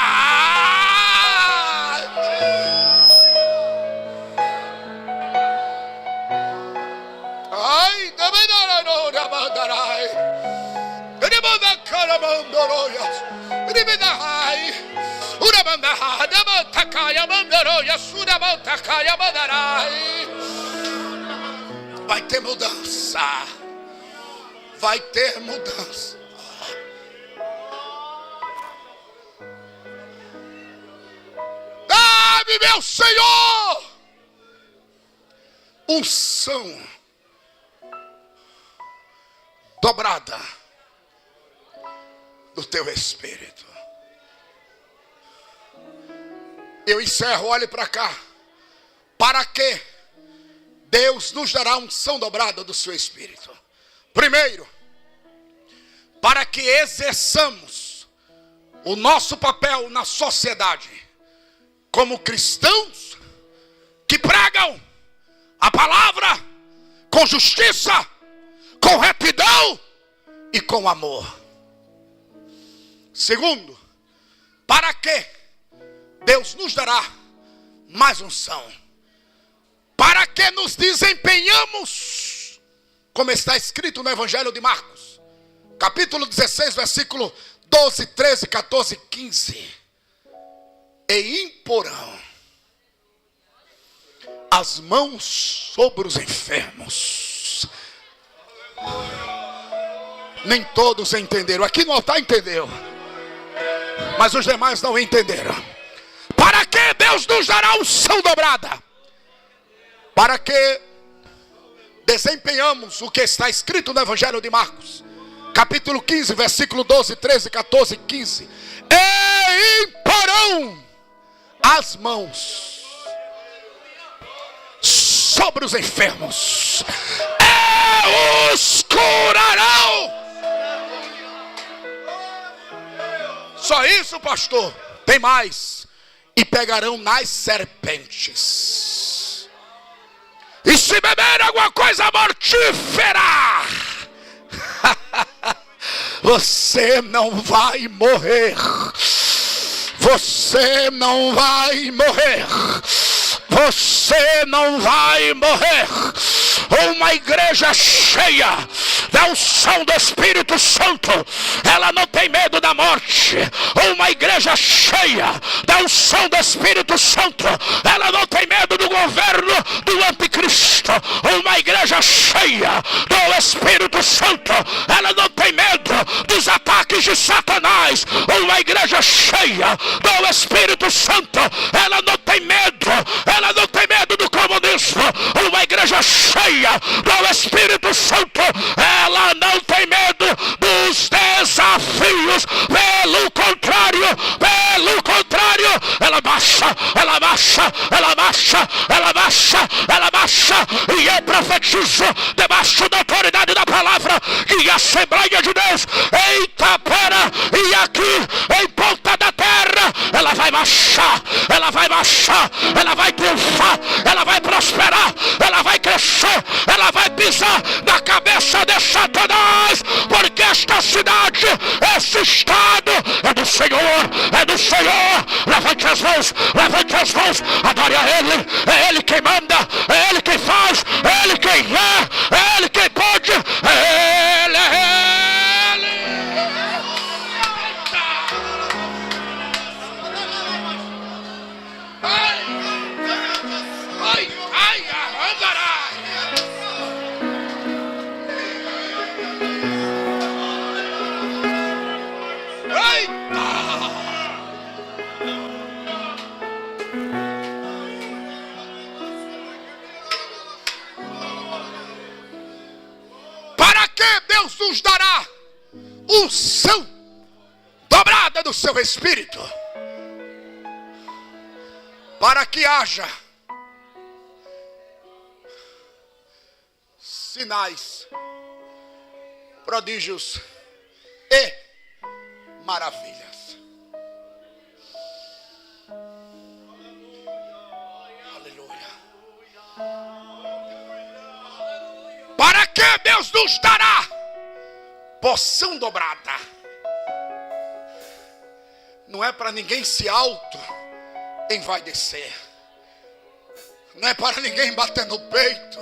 Speaker 1: Ai, vai ter mudança. Vai ter mudança. Dá-me, meu Senhor, unção dobrada do teu Espírito. Eu encerro, olhe para cá. Para que Deus nos dará unção dobrada do seu Espírito? Primeiro, para que exerçamos o nosso papel na sociedade como cristãos que pregam a palavra com justiça, com retidão e com amor. Segundo, para que Deus nos dará mais unção, para que nos desempenhamos, como está escrito no Evangelho de Marcos, capítulo 16, versículo 12, 13, 14, 15. E imporão as mãos sobre os enfermos. Nem todos entenderam. Aqui no altar entendeu, mas os demais não entenderam. Para que Deus nos dará unção dobrada? Para que desempenhamos o que está escrito no Evangelho de Marcos, capítulo 15, versículo 12, 13, 14, 15. E imporão as mãos sobre os enfermos e os curarão. Só isso, pastor? Tem mais. E pegarão nas serpentes, e se beber alguma coisa mortífera, você não vai morrer. Você não vai morrer. Você não vai morrer. Uma igreja cheia da unção do Espírito Santo, ela não tem medo da morte. Uma igreja cheia da unção do Espírito Santo, ela não tem medo do governo do anticristo. Uma igreja cheia do Espírito Santo, ela não tem medo dos ataques de Satanás. Uma igreja cheia do Espírito Santo, ela não tem medo. Ela não tem medo do comunismo. Uma igreja cheia do Espírito Santo, ela não tem medo dos desafios. Pelo contrário, ela baixa, ela baixa, ela baixa, ela baixa, ela baixa. E eu profetizo debaixo da autoridade da palavra que a Assembleia de Deus em Itapera e aqui em Ponta da Terra, ela vai baixar, ela vai baixar, ela vai triunfar, ela vai prosperar, ela vai crescer, ela vai pisar na cabeça de Satanás, porque esta cidade, esse estado é do Senhor, é do Senhor. Levante as mãos, adore a Ele. É Ele quem manda, é Ele quem faz, é Ele quem é Ele quem pode, é Ele, Deus nos dará unção dobrada do seu Espírito, para que haja sinais, prodígios e maravilhas. Aleluia. Para que Deus nos dará porção dobrada. Não é para ninguém se envaidecer. Não é para ninguém bater no peito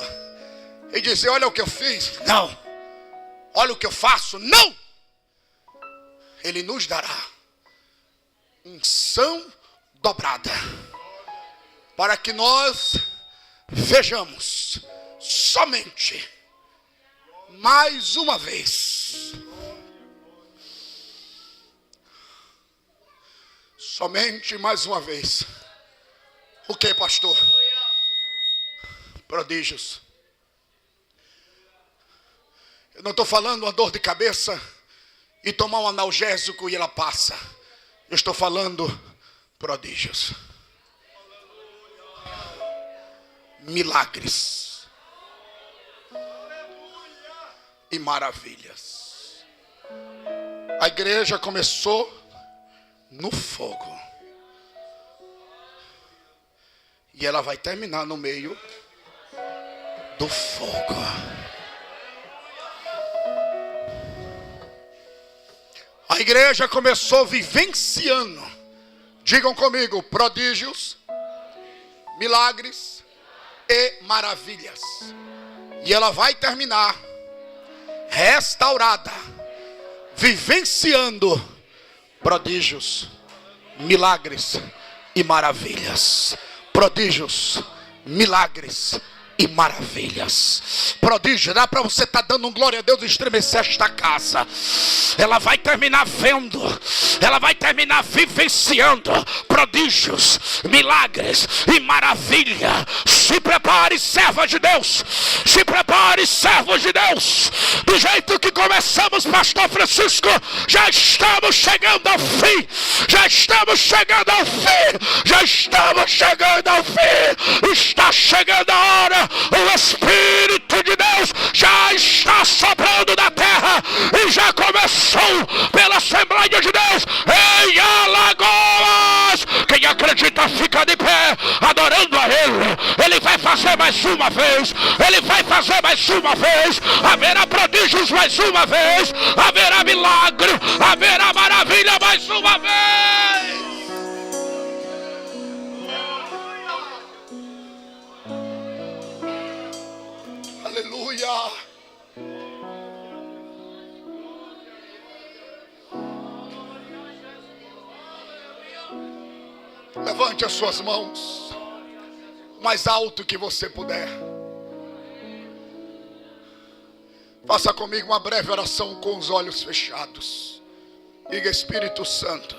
Speaker 1: e dizer: olha o que eu fiz. Não. Olha o que eu faço. Não. Ele nos dará unção dobrada, para que nós vejamos somente mais uma vez, somente mais uma vez. O que, pastor? Prodígios. Eu não estou falando uma dor de cabeça e tomar um analgésico e ela passa. Eu estou falando prodígios, milagres e maravilhas. A igreja começou no fogo e ela vai terminar no meio do fogo. A igreja começou vivenciando Digam comigo: prodígios, milagres e maravilhas. E ela vai terminar restaurada, vivenciando prodígios, milagres e maravilhas. Prodígios, milagres e maravilhas. Prodígio, dá para você estar dando um glória a Deus e estremecer esta casa. Ela vai terminar vendo, ela vai terminar vivenciando prodígios, milagres e maravilha. Se prepare, serva de Deus. Se prepare, servos de Deus. Do jeito que começamos, pastor Francisco, já estamos chegando ao fim. Já estamos chegando ao fim. Já estamos chegando ao fim. Está chegando a hora. O Espírito de Deus já está soprando na terra e já começou pela Assembleia de Deus em Alagoas. Quem acredita fica de pé, adorando a Ele. Ele vai fazer mais uma vez. Ele vai fazer mais uma vez. Haverá prodígios mais uma vez. Haverá milagre. Haverá maravilha mais uma vez. Aleluia. Levante as suas mãos o mais alto que você puder. Faça comigo uma breve oração com os olhos fechados. Diga: Espírito Santo,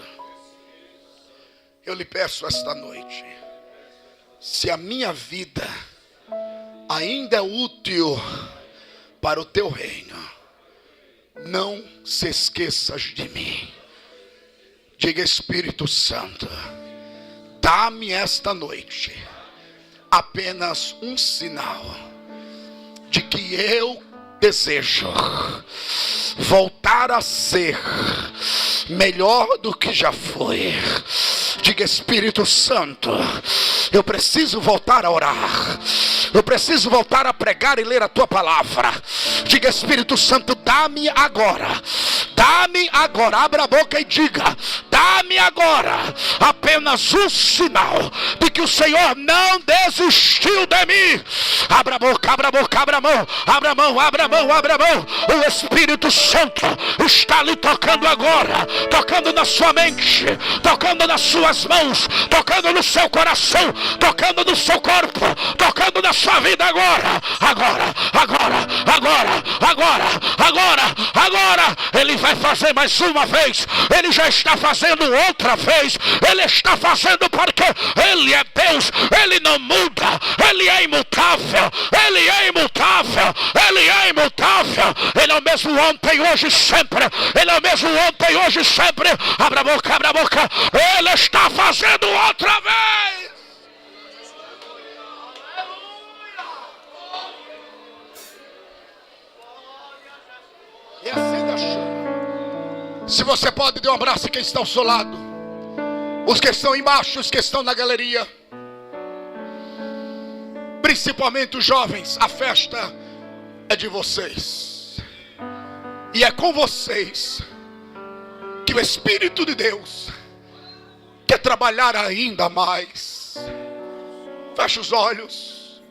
Speaker 1: eu lhe peço esta noite, se a minha vida ainda é útil para o teu reino, não se esqueças de mim. Diga: Espírito Santo, dá-me esta noite apenas um sinal de que eu desejo voltar a ser melhor do que já foi. Diga: Espírito Santo, eu preciso voltar a orar. Eu preciso voltar a pregar e ler a tua palavra. Diga: Espírito Santo, dá-me agora. Dá-me agora. Abra a boca e diga: dá-me agora apenas um sinal de que o Senhor não desistiu de mim. Abra a boca, abra a boca, abra a mão. Abra a mão, abra a mão, abra a mão. O Espírito Santo está lhe tocando agora. Tocando na sua mente. Tocando nas suas mãos. Tocando no seu coração. Tocando no seu corpo. Tocando na sua vida agora. Agora, agora, agora, agora, agora, agora. Ele vai fazer mais uma vez. Ele já está fazendo outra vez. Ele está fazendo porque Ele é Deus. Ele não muda. Ele é imutável. Ele é imutável. Ele é imutável. Ele é o mesmo ontem, hoje e sempre. Ele é o mesmo ontem, hoje e sempre. Abra a boca, abra a boca. Ele está fazendo outra vez. E acenda a chama. Se você pode, dê um abraço a quem está ao seu lado. Os que estão embaixo, os que estão na galeria. Principalmente os jovens. A festa é de vocês. E é com vocês que o Espírito de Deus quer trabalhar ainda mais. Feche os olhos.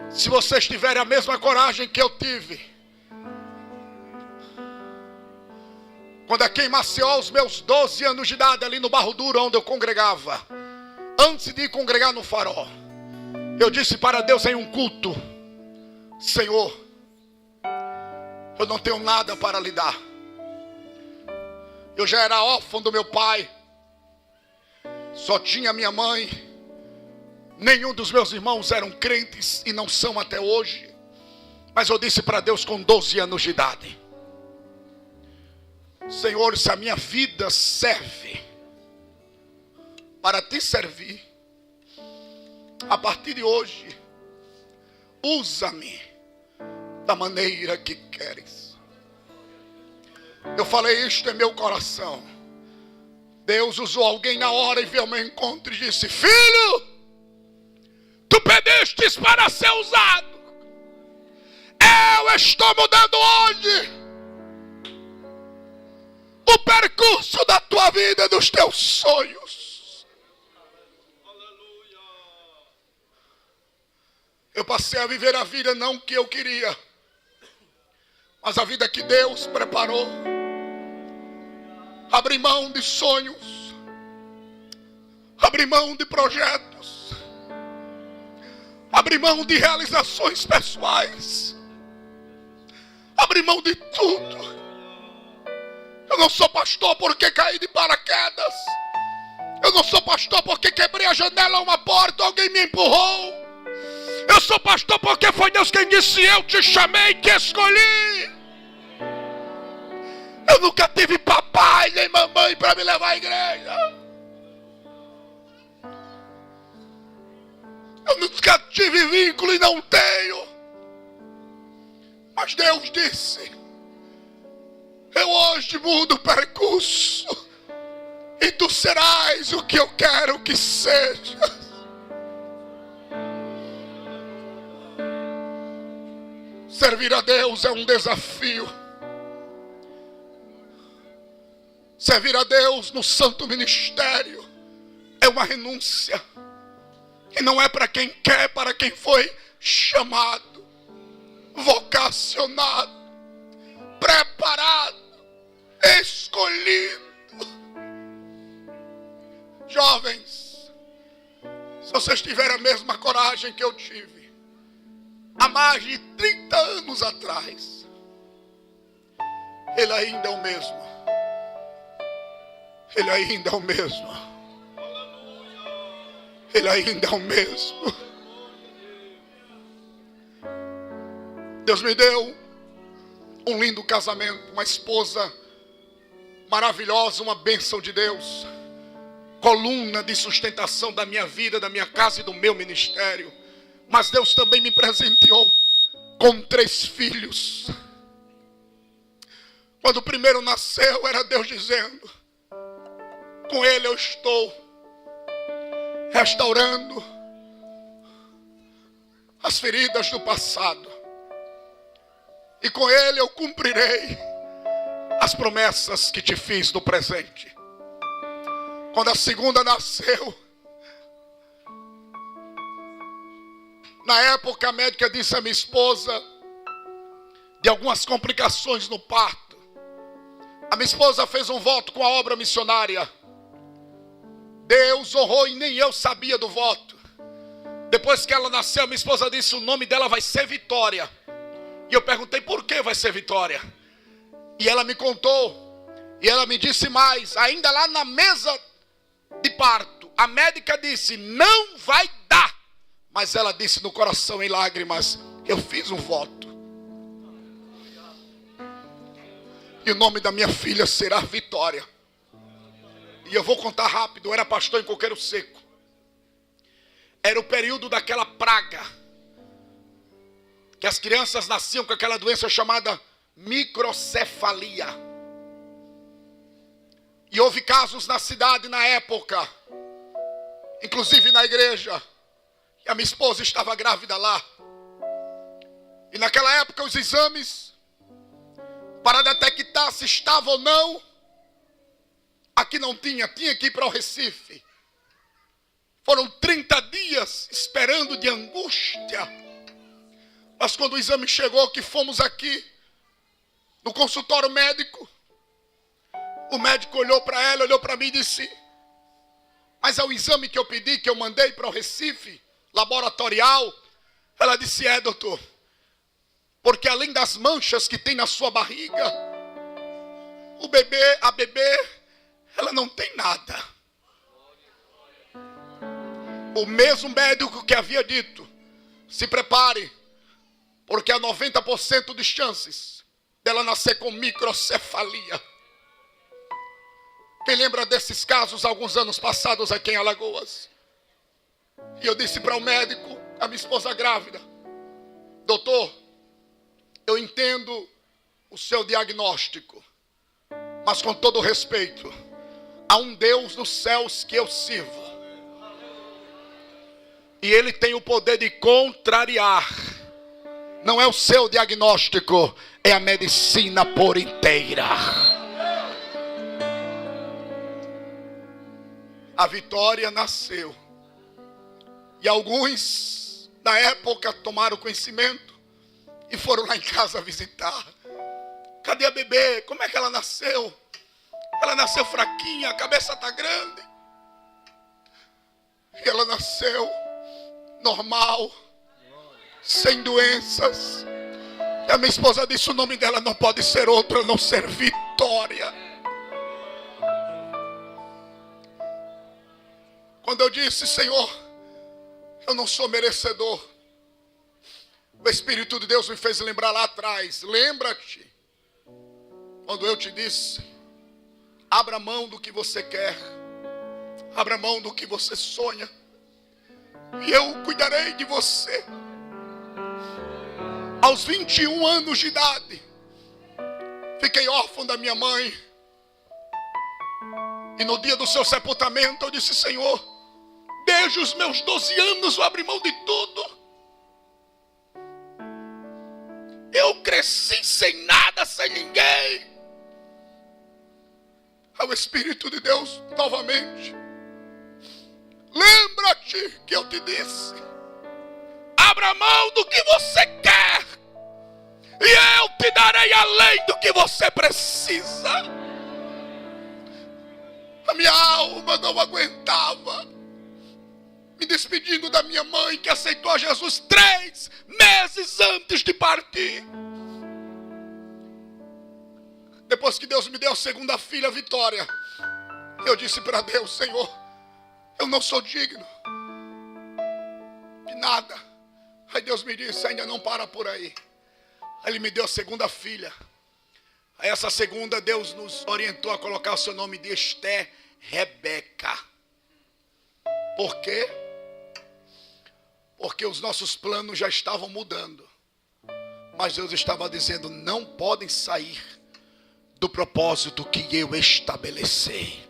Speaker 1: Se vocês tiverem a mesma coragem que eu tive, quando aqui em Maceió, aos meus 12 anos de idade, ali no Barro Duro, onde eu congregava, antes de ir congregar no Farol, eu disse para Deus em um culto: Senhor, eu não tenho nada para lhe dar. Eu já era órfão do meu pai, só tinha minha mãe. Nenhum dos meus irmãos eram crentes e não são até hoje. Mas eu disse para Deus com 12 anos de idade: Senhor, se a minha vida serve para te servir, a partir de hoje, usa-me da maneira que queres. Eu falei isto em meu coração. Deus usou alguém na hora e veio ao meu encontro e disse: filho, tu pedistes para ser usado. Eu estou mudando hoje o percurso da tua a vida dos teus sonhos. Eu passei a viver a vida não que eu queria, mas a vida que Deus preparou. Abri mão de sonhos, abri mão de projetos, abri mão de realizações pessoais, abri mão de tudo. Eu não sou pastor porque caí de paraquedas. Eu não sou pastor porque quebrei a janela, uma porta, alguém me empurrou. Eu sou pastor porque foi Deus quem disse: eu te chamei, te escolhi. Eu nunca tive papai nem mamãe para me levar à igreja. Eu nunca tive vínculo e não tenho. Mas Deus disse: eu hoje mudo o percurso e tu serás o que eu quero que sejas. Servir a Deus é um desafio. Servir a Deus no santo ministério é uma renúncia. E não é para quem quer, para quem foi chamado, vocacionado, preparado, escolhido. Jovens, se vocês tiverem a mesma coragem que eu tive há mais de 30 anos atrás, Ele ainda é o mesmo. Ele ainda é o mesmo. Ele ainda é o mesmo. Deus me deu um lindo casamento, uma esposa maravilhosa, uma bênção de Deus, coluna de sustentação da minha vida, da minha casa e do meu ministério. Mas Deus também me presenteou com 3 filhos. Quando o primeiro nasceu, era Deus dizendo: com ele eu estou restaurando as feridas do passado, e com ele eu cumprirei as promessas que te fiz no presente. Quando a segunda nasceu, na época a médica disse à minha esposa de algumas complicações no parto. A minha esposa fez um voto com a obra missionária. Deus honrou e nem eu sabia do voto. Depois que ela nasceu, a minha esposa disse: o nome dela vai ser Vitória. E eu perguntei: por que vai ser Vitória? E ela me contou. E ela me disse mais, ainda lá na mesa de parto, a médica disse: não vai dar. Mas ela disse no coração em lágrimas: eu fiz um voto. E o nome da minha filha será Vitória. E eu vou contar rápido. Eu era pastor em Coqueiro Seco. Era o período daquela praga, que as crianças nasciam com aquela doença chamada microcefalia. E houve casos na cidade na época, inclusive na igreja. E a minha esposa estava grávida lá. E naquela época os exames para detectar se estava ou não, aqui não tinha que ir para o Recife. Foram 30 dias esperando de angústia. Mas quando o exame chegou, que fomos aqui no consultório médico, o médico olhou para ela, olhou para mim e disse: mas é o exame que eu pedi, que eu mandei para o Recife, laboratorial? Ela disse: é, doutor. Porque além das manchas que tem na sua barriga, a bebê, ela não tem nada. O mesmo médico que havia dito: se prepare, porque há 90% de chances dela nascer com microcefalia. Quem lembra desses casos alguns anos passados aqui em Alagoas? E eu disse para o médico, a minha esposa grávida: doutor, eu entendo o seu diagnóstico, mas com todo respeito, há um Deus nos céus que eu sirvo, e Ele tem o poder de contrariar. Não é o seu diagnóstico, é a medicina por inteira. a Vitória nasceu. E alguns, na época, tomaram conhecimento e foram lá em casa visitar. Cadê a bebê? Como é que ela nasceu? Ela nasceu fraquinha, a cabeça está grande. E ela nasceu normal, sem doenças. E a minha esposa disse: o nome dela não pode ser outro a não ser Vitória. Quando eu disse: Senhor, eu não sou merecedor, o Espírito de Deus me fez lembrar lá atrás. Lembra-te, quando eu te disse: abra mão do que você quer, abra mão do que você sonha, e eu cuidarei de você. Aos 21 anos de idade, fiquei órfão da minha mãe. E no dia do seu sepultamento eu disse: Senhor, desde os meus 12 anos eu abri mão de tudo. Eu cresci sem nada, sem ninguém. Ao Espírito de Deus novamente: lembra-te que eu te disse, abra mão do que você quer, e eu te darei além do que você precisa. A minha alma não aguentava, me despedindo da minha mãe, que aceitou a Jesus 3 meses antes de partir. Depois que Deus me deu a segunda filha, Vitória, eu disse para Deus: Senhor, eu não sou digno de nada. Aí Deus me disse: ainda não para por aí. Aí Ele me deu a segunda filha. Aí essa segunda, Deus nos orientou a colocar o seu nome de Esther Rebeca. Por quê? Porque os nossos planos já estavam mudando, mas Deus estava dizendo: não podem sair do propósito que eu estabeleci.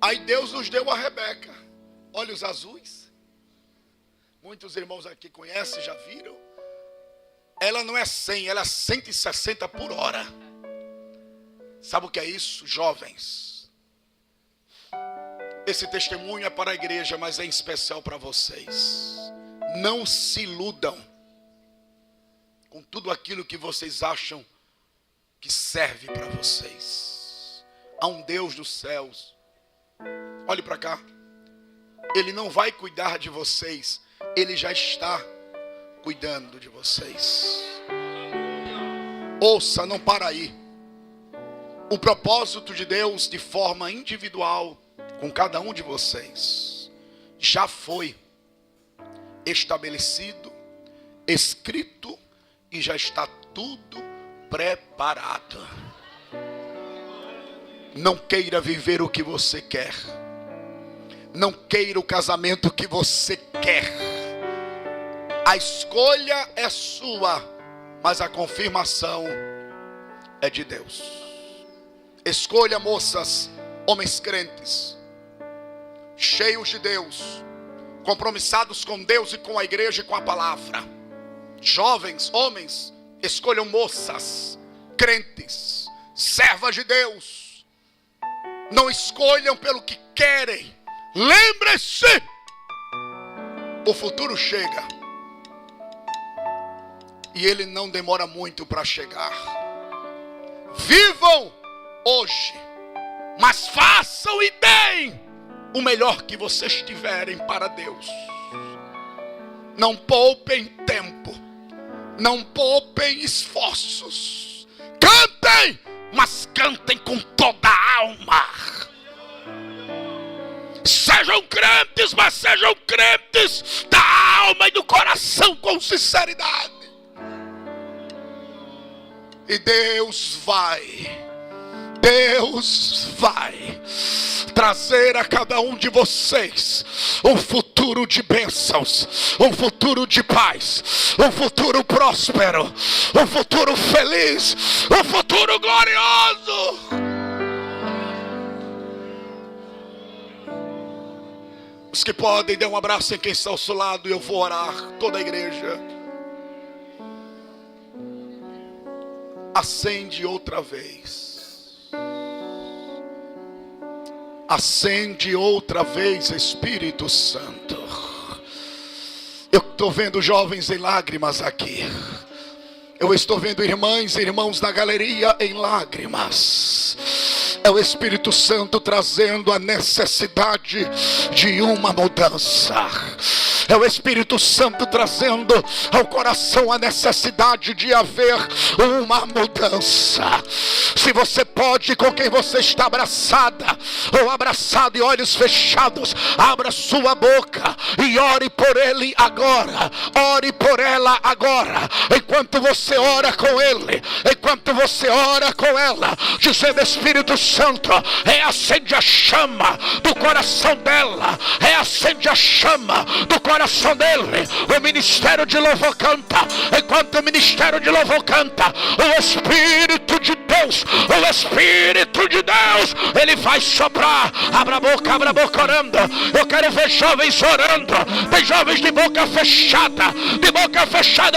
Speaker 1: Aí Deus nos deu a Rebeca, olhos azuis. Muitos irmãos aqui conhecem, já viram. Ela não é 100, ela é 160 por hora. Sabe o que é isso, jovens? Esse testemunho é para a igreja, mas é em especial para vocês. Não se iludam com tudo aquilo que vocês acham que serve para vocês. Há um Deus dos céus. Olhe para cá. Ele não vai cuidar de vocês, Ele já está cuidando de vocês. Ouça, não para aí. O propósito de Deus de forma individual com cada um de vocês já foi estabelecido, escrito e já está tudo preparado. Não queira viver o que você quer. Não queira o casamento que você quer. A escolha é sua, mas a confirmação é de Deus. Escolha, moças, homens crentes, cheios de Deus, compromissados com Deus e com a igreja e com a palavra. Jovens, homens, escolham moças, crentes, servas de Deus. Não escolham pelo que querem. Lembre-se, o futuro chega. E ele não demora muito para chegar. Vivam hoje, mas façam e deem o melhor que vocês tiverem para Deus. Não poupem tempo, não poupem esforços. Cantem, mas cantem com toda a alma. Sejam crentes, mas sejam crentes da alma e do coração com sinceridade. E Deus vai trazer a cada um de vocês um futuro de bênçãos, um futuro de paz, um futuro próspero, um futuro feliz, um futuro glorioso. Os que podem, dê um abraço em quem está ao seu lado e eu vou orar. Toda a igreja. Acende outra vez. Acende outra vez, Espírito Santo. Eu estou vendo jovens em lágrimas aqui. Eu estou vendo irmãs e irmãos na galeria em lágrimas. É o Espírito Santo trazendo a necessidade de uma mudança. É o Espírito Santo trazendo ao coração a necessidade de haver uma mudança. Se você pode, com quem você está abraçada ou abraçado e olhos fechados, abra sua boca e ore por ele agora. Ore por ela agora. Enquanto você ora com ele, enquanto você ora com ela, dizendo: Espírito Santo, reacende a chama do coração dela, reacende a chama do coração dele. O ministério de louvor canta. Enquanto o ministério de louvor canta, o Espírito de Deus, o Espírito de Deus, ele vai soprar. Abra a boca orando. Eu quero ver jovens orando. Tem jovens de boca fechada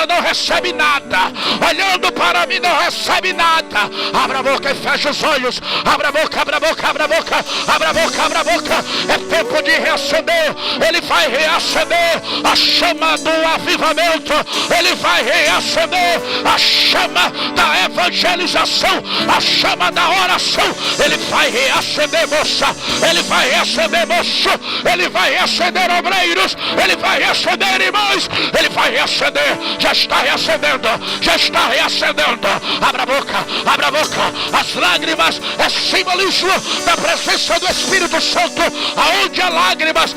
Speaker 1: não recebe nada, olhando para mim não recebe nada. Abra a boca e fecha os olhos. Abra a boca, abra a boca, abra a boca, abra a boca, abra a boca. É tempo de reacender. Ele vai reacender a chama do avivamento. Ele vai reacender a chama da evangelização, a chama da oração. Ele vai reacender, moça. Ele vai reacender, moço. Ele vai reacender, obreiros. Ele vai reacender, irmãos. Ele vai reacender. Já está reacendendo. Já está reacendendo. Abra a boca, abra a boca. As lágrimas é simbolismo da presença do Espírito Santo. Aonde há lágrimas,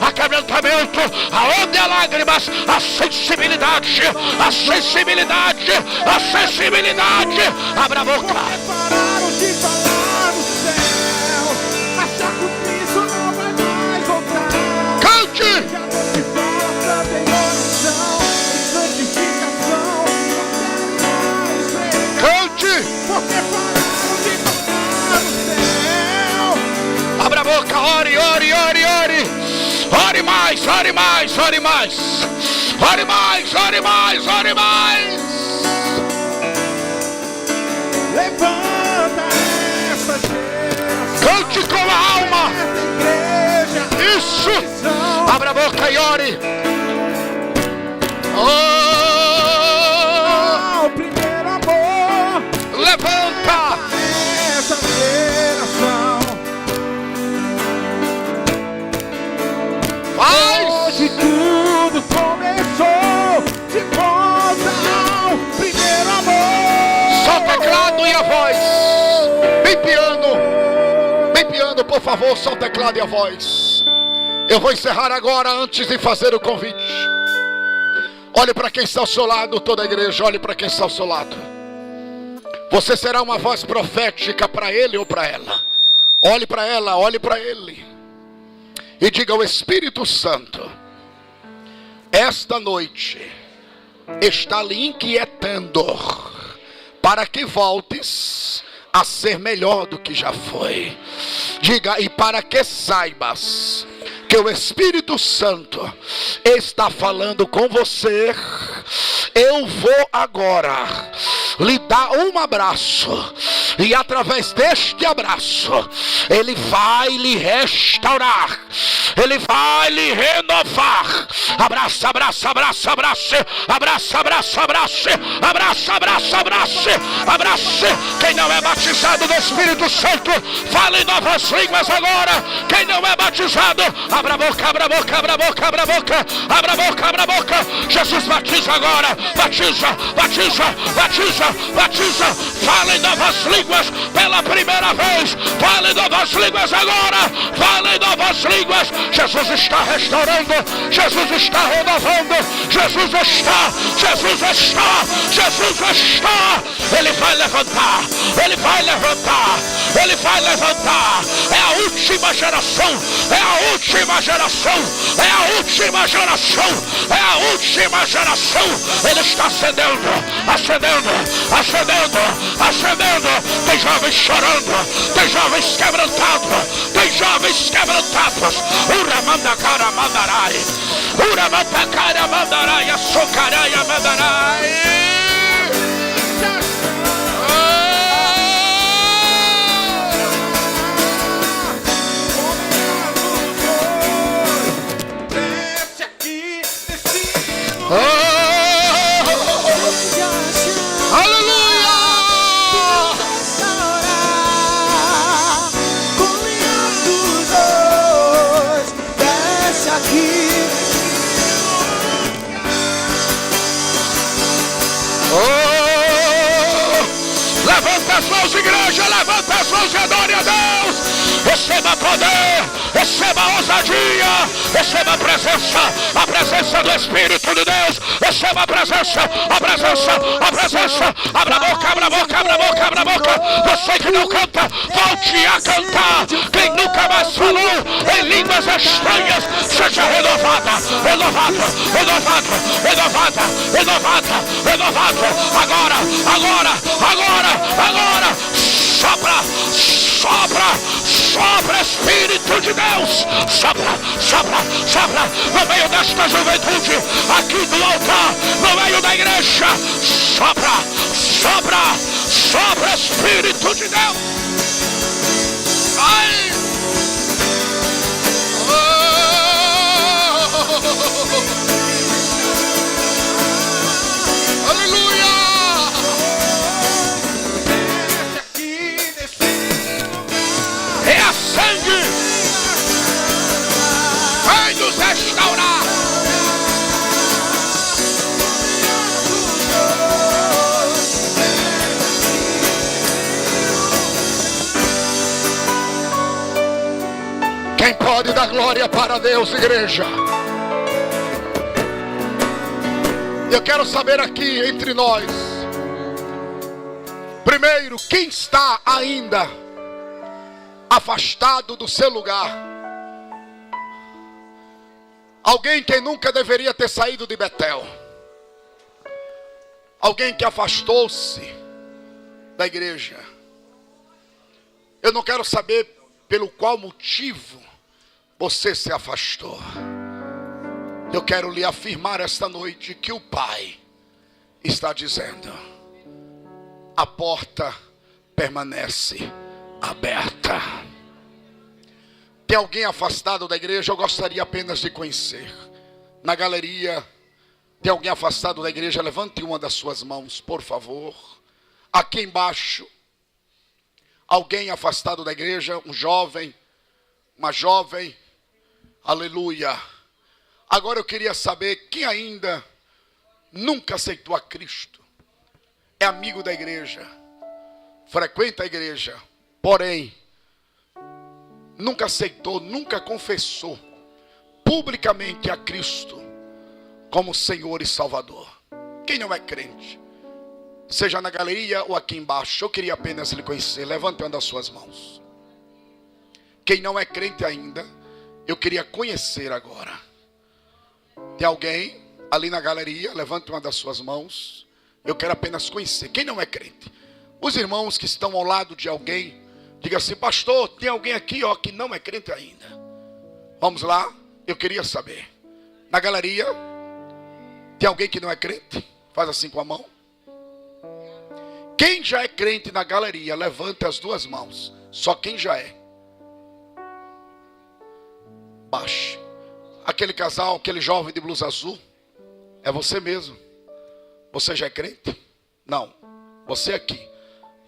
Speaker 1: há quebrantamento. Aonde há lágrimas, a sensibilidade, a sensibilidade, a sensibilidade. Abra a boca.
Speaker 2: Pararam de falar no céu, achar que o Cristo não vai mais voltar.
Speaker 1: Cante!
Speaker 2: Já não te falta tem oração, em santificação, não querem mais pregar.
Speaker 1: Cante!
Speaker 2: Porque pararam de falar no céu.
Speaker 1: Abra a boca, ore, ore, ore, ore. Ore mais, ore mais, ore mais. Ore mais, ore mais, ore mais.
Speaker 2: Levanta essa geração.
Speaker 1: Cante com a alma.
Speaker 2: Essa igreja.
Speaker 1: Isso. Abra a boca e ore.
Speaker 2: O primeiro amor.
Speaker 1: Levanta.
Speaker 2: Essa geração.
Speaker 1: Faz.
Speaker 2: Hoje tudo começou. De volta ao primeiro amor.
Speaker 1: Só o teclado e a voz. Bem piano, por favor, só o teclado e a voz. Eu vou encerrar agora antes de fazer o convite. Olhe para quem está ao seu lado, toda a igreja, olhe para quem está ao seu lado. Você será uma voz profética para ele ou para ela. Olhe para ela, olhe para ele. E diga ao Espírito Santo: esta noite está lhe inquietando para que voltes a ser melhor do que já foi. Diga: e para que saibas que o Espírito Santo está falando com você, eu vou agora lhe dar um abraço, e através deste abraço ele vai lhe restaurar, ele vai lhe renovar. Abraça, abraça, abraça, abraça, abraça, abraça, abraça, abraça, abraça, abraça, abraça. Quem não é batizado do Espírito Santo, fala em novas línguas agora. Quem não é batizado, abra a boca, abra a boca, abra a boca, abra a boca, abra a boca, abra a boca. Jesus batiza agora, batiza, batiza, batiza, batiza. Fala em novas línguas pela primeira vez. Fala em novas línguas agora. Fala em novas línguas. Jesus está restaurando, Jesus está renovando, Jesus está, Jesus está, Jesus está. Ele vai levantar, ele vai levantar, ele vai levantar. É a última geração, é a última geração, é a última geração, é a última geração. Ele está acendendo, acendendo, acendendo, acendendo. Tem jovens chorando, tem jovens quebrantados, tem jovens quebrantados. Uramanda mandarai, uramanda mandarai, açucaraia mandarai. as mãos, igreja, levanta as mãos e adore a Deus. Receba poder, receba ousadia, receba a presença do Espírito de Deus. Receba a presença. Abra a boca, abra a boca, abra a boca, abra a boca. Você que não canta, volte a cantar. Quem nunca mais falou em línguas estranhas, seja renovada. Agora. Sopra, Espírito de Deus. Sopra, no meio desta juventude, aqui do altar, no meio da igreja. Sopra, Espírito de Deus. Ai! Aleluia! Sangue vai nos restaurar. Quem pode dar glória para Deus, igreja? Eu quero saber aqui entre nós, primeiro, quem está ainda afastado do seu lugar? Alguém que nunca deveria ter saído de Betel. Alguém que afastou-se da igreja. Eu não quero saber pelo qual motivo você se afastou. Eu quero lhe afirmar esta noite que o Pai está dizendo: a porta permanece aberta. Tem alguém afastado da igreja? Eu gostaria apenas de conhecer. Na galeria, tem alguém afastado da igreja? Levante uma das suas mãos, por favor. Aqui embaixo, alguém afastado da igreja? Um jovem, uma jovem. Aleluia. Agora eu queria saber quem ainda nunca aceitou a Cristo. É amigo da igreja, frequenta a igreja, porém nunca aceitou, nunca confessou publicamente a Cristo como Senhor e Salvador. Quem não é crente, seja na galeria ou aqui embaixo, eu queria apenas lhe conhecer. Levante uma das suas mãos. Quem não é crente ainda, eu queria conhecer agora. Tem alguém ali na galeria? Levante uma das suas mãos. Eu quero apenas conhecer. Quem não é crente? Os irmãos que estão ao lado de alguém, diga assim: pastor, tem alguém aqui que não é crente ainda. Vamos lá, eu queria saber. Na galeria, tem alguém que não é crente? Faz assim com a mão. Quem já é crente na galeria, levanta as duas mãos. Só quem já é. Baixe. Aquele casal, aquele jovem de blusa azul, é você mesmo. Você já é crente? Não, você aqui.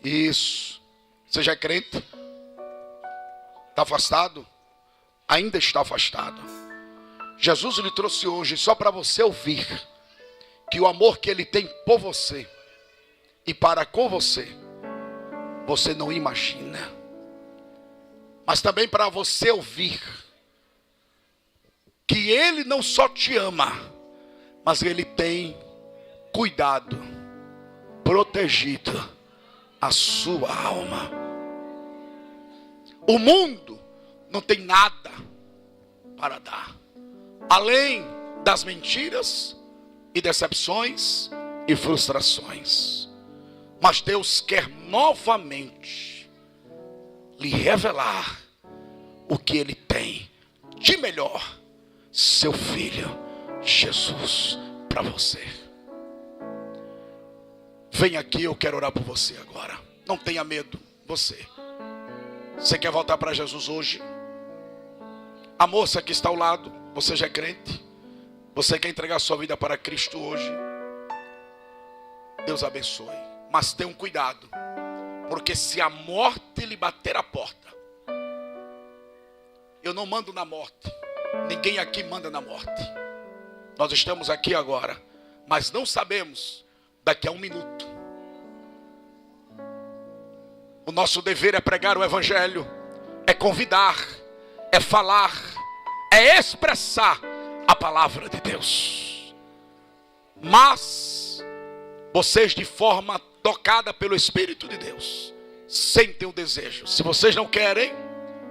Speaker 1: Isso. Você já é crente? Está afastado? Ainda está afastado. Jesus lhe trouxe hoje só para você ouvir que o amor que Ele tem por você e para com você, você não imagina. Mas também para você ouvir que Ele não só te ama, mas Ele tem cuidado, protegido a sua alma. O mundo não tem nada para dar, além das mentiras e decepções e frustrações. Mas Deus quer novamente lhe revelar o que Ele tem de melhor, seu Filho Jesus, para você. Vem aqui, eu quero orar por você agora. Não tenha medo, você quer voltar para Jesus hoje? A moça que está ao lado, você já é crente? Você quer entregar sua vida para Cristo hoje? Deus abençoe. Mas tenha um cuidado, porque se a morte lhe bater a porta, eu não mando na morte. Ninguém aqui manda na morte. Nós estamos aqui agora, mas não sabemos daqui a um minuto. O nosso dever é pregar o evangelho, é convidar, é falar, é expressar a palavra de Deus. Mas vocês, de forma tocada pelo Espírito de Deus, sentem o desejo. Se vocês não querem,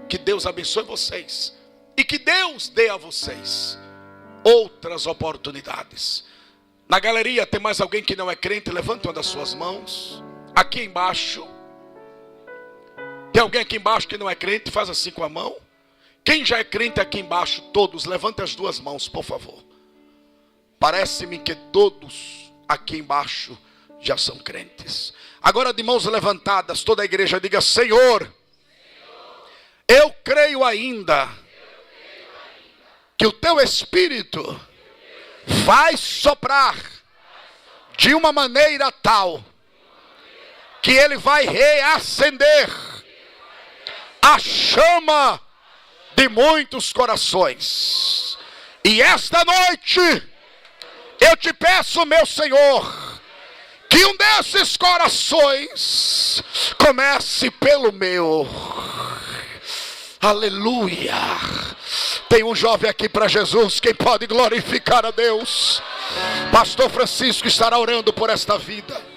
Speaker 1: que Deus abençoe vocês e que Deus dê a vocês outras oportunidades. Na galeria tem mais alguém que não é crente? Levanta uma das suas mãos. Aqui embaixo tem alguém aqui embaixo que não é crente? Faz assim com a mão. Quem já é crente aqui embaixo? Todos, levante as duas mãos, por favor. Parece-me que todos aqui embaixo já são crentes. Agora, de mãos levantadas, toda a igreja diga: Senhor, eu creio ainda que o teu Espírito vai soprar de uma maneira tal que ele vai reacender a chama de muitos corações. E esta noite eu te peço, meu Senhor, que um desses corações comece pelo meu. Aleluia. Tem um jovem aqui para Jesus. Quem pode glorificar a Deus? Pastor Francisco estará orando por esta vida.